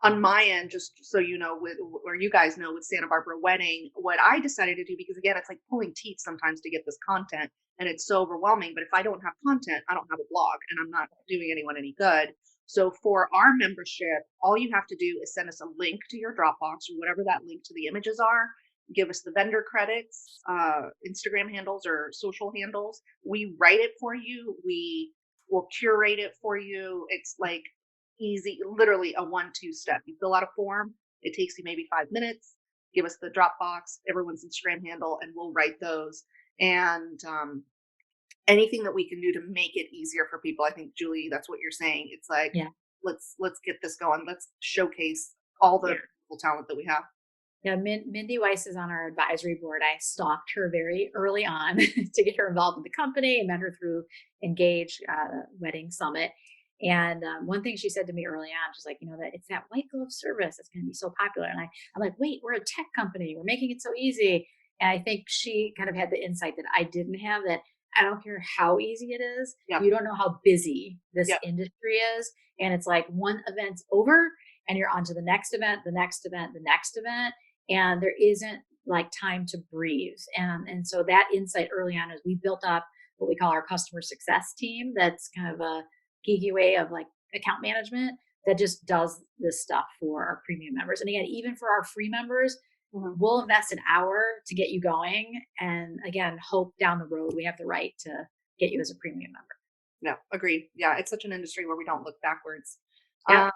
[SPEAKER 1] On my end, just so you know, where you guys know with Santa Barbara Wedding, what I decided to do, because again, it's like pulling teeth sometimes to get this content and it's so overwhelming. But if I don't have content, I don't have a blog and I'm not doing anyone any good. So for our membership, all you have to do is send us a link to your Dropbox or whatever that link to the images are. Give us the vendor credits, Instagram handles or social handles. We write it for you. We will curate it for you. It's like easy, literally a 1-2 step. You fill out a form. It takes you maybe 5 minutes. Give us the Dropbox, everyone's Instagram handle, and we'll write those. And anything that we can do to make it easier for people. I think, Julie, that's what you're saying. It's like, let's get this going. Let's showcase all the cool talent that we have.
[SPEAKER 2] Yeah, Mindy Weiss is on our advisory board. I stalked her very early on to get her involved in the company. I met her through Engage Wedding Summit. And one thing she said to me early on, she's like, that it's that white glove service that's going to be so popular. And I'm like, wait, we're a tech company. We're making it so easy. And I think she kind of had the insight that I didn't have, that I don't care how easy it is. Yep. You don't know how busy this industry is. And it's like one event's over and you're on to the next event, the next event, the next event. And there isn't like time to breathe. And so that insight early on is we built up what we call our customer success team. That's kind of a geeky way of like account management that just does this stuff for our premium members. And again, even for our free members, we'll invest an hour to get you going. And again, hope down the road we have the right to get you as a premium member.
[SPEAKER 1] No, agreed. Yeah, it's such an industry where we don't look backwards. Yeah.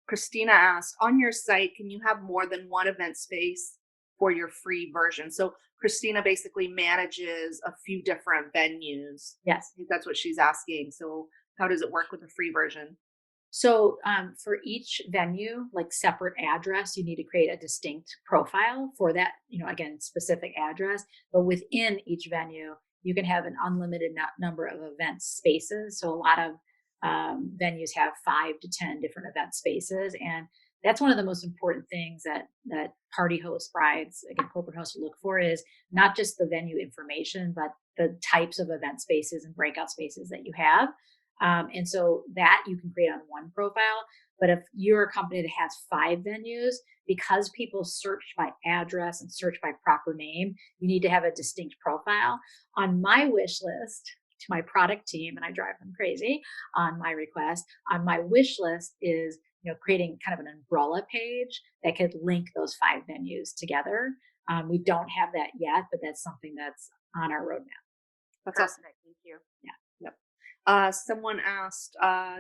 [SPEAKER 1] Christina asked, on your site, can you have more than one event space for your free version? So Christina basically manages a few different venues.
[SPEAKER 2] Yes.
[SPEAKER 1] I think that's what she's asking. So how does it work with the free version?
[SPEAKER 2] So for each venue, like separate address, you need to create a distinct profile for that, again, specific address. But within each venue, you can have an unlimited number of event spaces. So a lot of venues have 5 to 10 different event spaces. And that's one of the most important things that party hosts, brides, again, corporate hosts look for, is not just the venue information, but the types of event spaces and breakout spaces that you have. And so that you can create on one profile. But if you're a company that has 5 venues, because people search by address and search by proper name, you need to have a distinct profile. On my wish list to my product team, and I drive them crazy on my request, on my wish list is, creating kind of an umbrella page that could link those 5 venues together. We don't have that yet, but that's something that's on our roadmap.
[SPEAKER 1] That's awesome.
[SPEAKER 3] Thank you.
[SPEAKER 1] Yeah. Yep. Someone asked,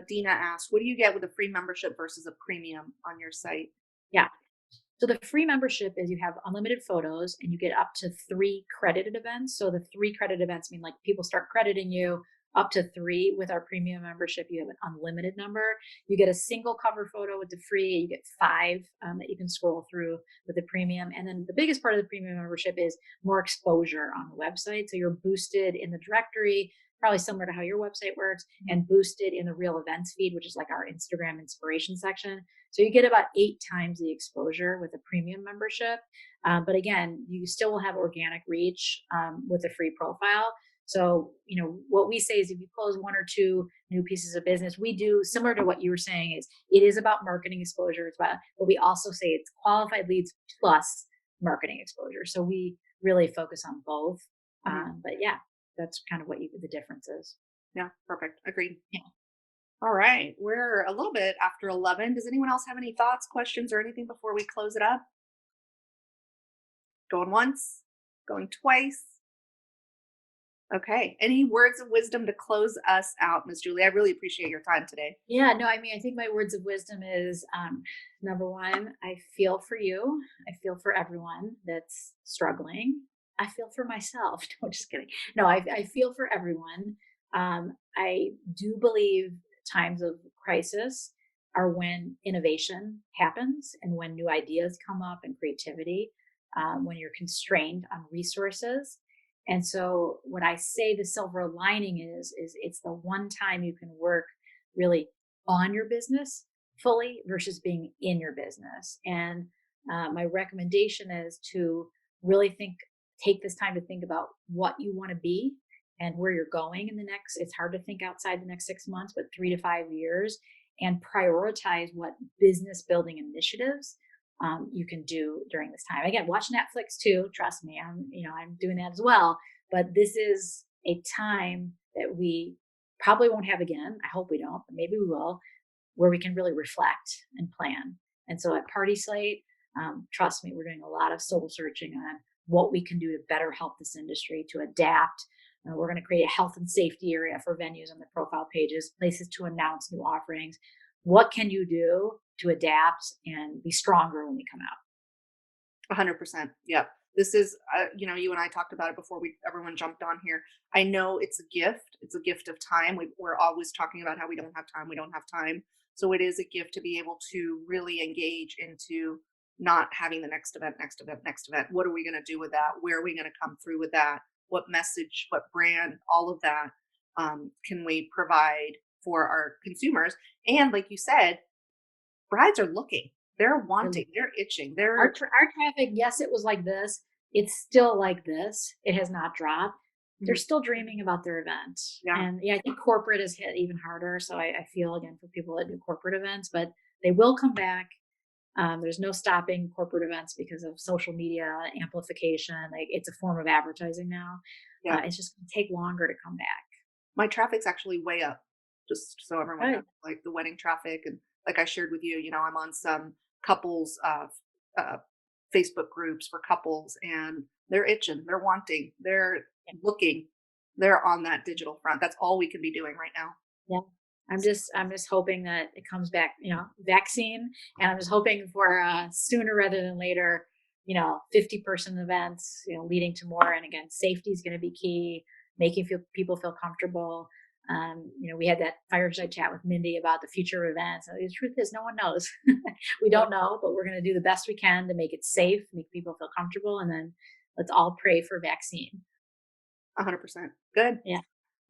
[SPEAKER 1] Dina asked, what do you get with a free membership versus a premium on your site?
[SPEAKER 2] Yeah. So the free membership is you have unlimited photos and you get up to 3 credited events. So the 3 credited events mean like people start crediting you up to 3 with our premium membership. You have an unlimited number. You get a single cover photo with the free. You get 5 that you can scroll through with the premium. And then the biggest part of the premium membership is more exposure on the website. So you're boosted in the directory, probably similar to how your website works, and boosted in the real events feed, which is like our Instagram inspiration section. So you get about 8 times the exposure with a premium membership. But again, you still will have organic reach with a free profile. So, what we say is if you close 1 or 2 new pieces of business, we do similar to what you were saying is it is about marketing exposure. But we also say it's qualified leads plus marketing exposure. So we really focus on both. But yeah, that's kind of the difference is.
[SPEAKER 1] Yeah, perfect. Agreed.
[SPEAKER 2] Yeah.
[SPEAKER 1] All right. We're a little bit after 11. Does anyone else have any thoughts, questions, or anything before we close it up? Going once, going twice. Okay. Any words of wisdom to close us out, Ms. Julie? I really appreciate your time today.
[SPEAKER 2] Yeah, no, I think my words of wisdom is number one, I feel for you. I feel for everyone that's struggling. I feel for myself. No, just kidding. No, I feel for everyone. I do believe times of crisis are when innovation happens and when new ideas come up and creativity, when you're constrained on resources. And so what I say the silver lining is it's the one time you can work really on your business fully versus being in your business. And my recommendation is to really take this time to think about what you want to be and where you're going in it's hard to think outside the next 6 months, but 3 to 5 years, and prioritize what business building initiatives you can do during this time. Again, watch Netflix too. Trust me, I'm doing that as well. But this is a time that we probably won't have again. I hope we don't, but maybe we will, where we can really reflect and plan. And so at Party Slate, trust me, we're doing a lot of soul searching on what we can do to better help this industry to adapt. We're going to create a health and safety area for venues on the profile pages, places to announce new offerings. What can you do to adapt and be stronger when we come out?
[SPEAKER 1] 100%. Yep. This is, you and I talked about it before everyone jumped on here. I know it's a gift. It's a gift of time. We're always talking about how we don't have time. We don't have time. So it is a gift to be able to really engage into not having the next event. What are we going to do with that? Where are we going to come through with that? What message, what brand, all of that can we provide for our consumers? And like you said, brides are looking. They're wanting. They're itching.
[SPEAKER 2] Our traffic, yes, it was like this. It's still like this. It has not dropped. They're still dreaming about their event.
[SPEAKER 1] Yeah.
[SPEAKER 2] And I think corporate is hit even harder. So I feel again for people that do corporate events, but they will come back. There's no stopping corporate events because of social media amplification. Like it's a form of advertising now.
[SPEAKER 1] Yeah.
[SPEAKER 2] It's just going to take longer to come back.
[SPEAKER 1] My traffic's actually way up, just so everyone knows, like the wedding traffic. And like I shared with you, I'm on some couples Facebook groups for couples, and they're itching, they're wanting, they're looking, they're on that digital front. That's all we can be doing right now.
[SPEAKER 2] Yeah. I'm just hoping that it comes back, vaccine, and I'm just hoping for sooner rather than later, 50-person events, leading to more. And again, safety is going to be key, making people feel comfortable. We had that fireside chat with Mindy about the future of events. And the truth is, no one knows. We don't know, but we're going to do the best we can to make it safe, make people feel comfortable, and then let's all pray for vaccine.
[SPEAKER 1] 100%. Good.
[SPEAKER 2] Yeah.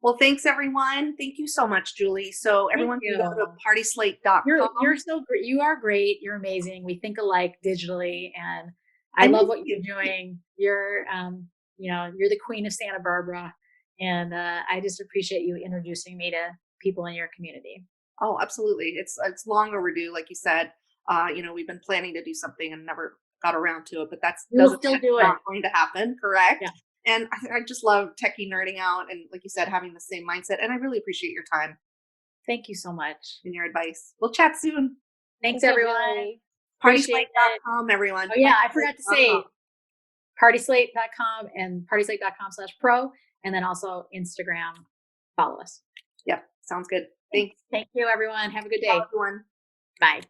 [SPEAKER 1] Well, thanks everyone. Thank you so much, Julie. So everyone can go to partyslate.com.
[SPEAKER 2] You're so great. You are great. You're amazing. We think alike digitally, and I love what you're doing. You're, you're the queen of Santa Barbara, and I just appreciate you introducing me to people in your community.
[SPEAKER 1] Oh, absolutely. It's long overdue, like you said. We've been planning to do something and never got around to it, but
[SPEAKER 2] we'll still do it.
[SPEAKER 1] Not going to happen, correct?
[SPEAKER 2] Yeah.
[SPEAKER 1] And I just love techie nerding out and, like you said, having the same mindset. And I really appreciate your time.
[SPEAKER 2] Thank you so much.
[SPEAKER 1] And your advice. We'll chat soon.
[SPEAKER 2] Thanks everyone.
[SPEAKER 1] Partyslate.com, everyone.
[SPEAKER 2] Oh yeah, I forgot to say partyslate.com and partyslate.com/pro, and then also Instagram. Follow us.
[SPEAKER 1] Yep. Sounds good. Thanks.
[SPEAKER 2] Thank you, everyone. Have a good day.
[SPEAKER 1] Bye, everyone.
[SPEAKER 2] Bye.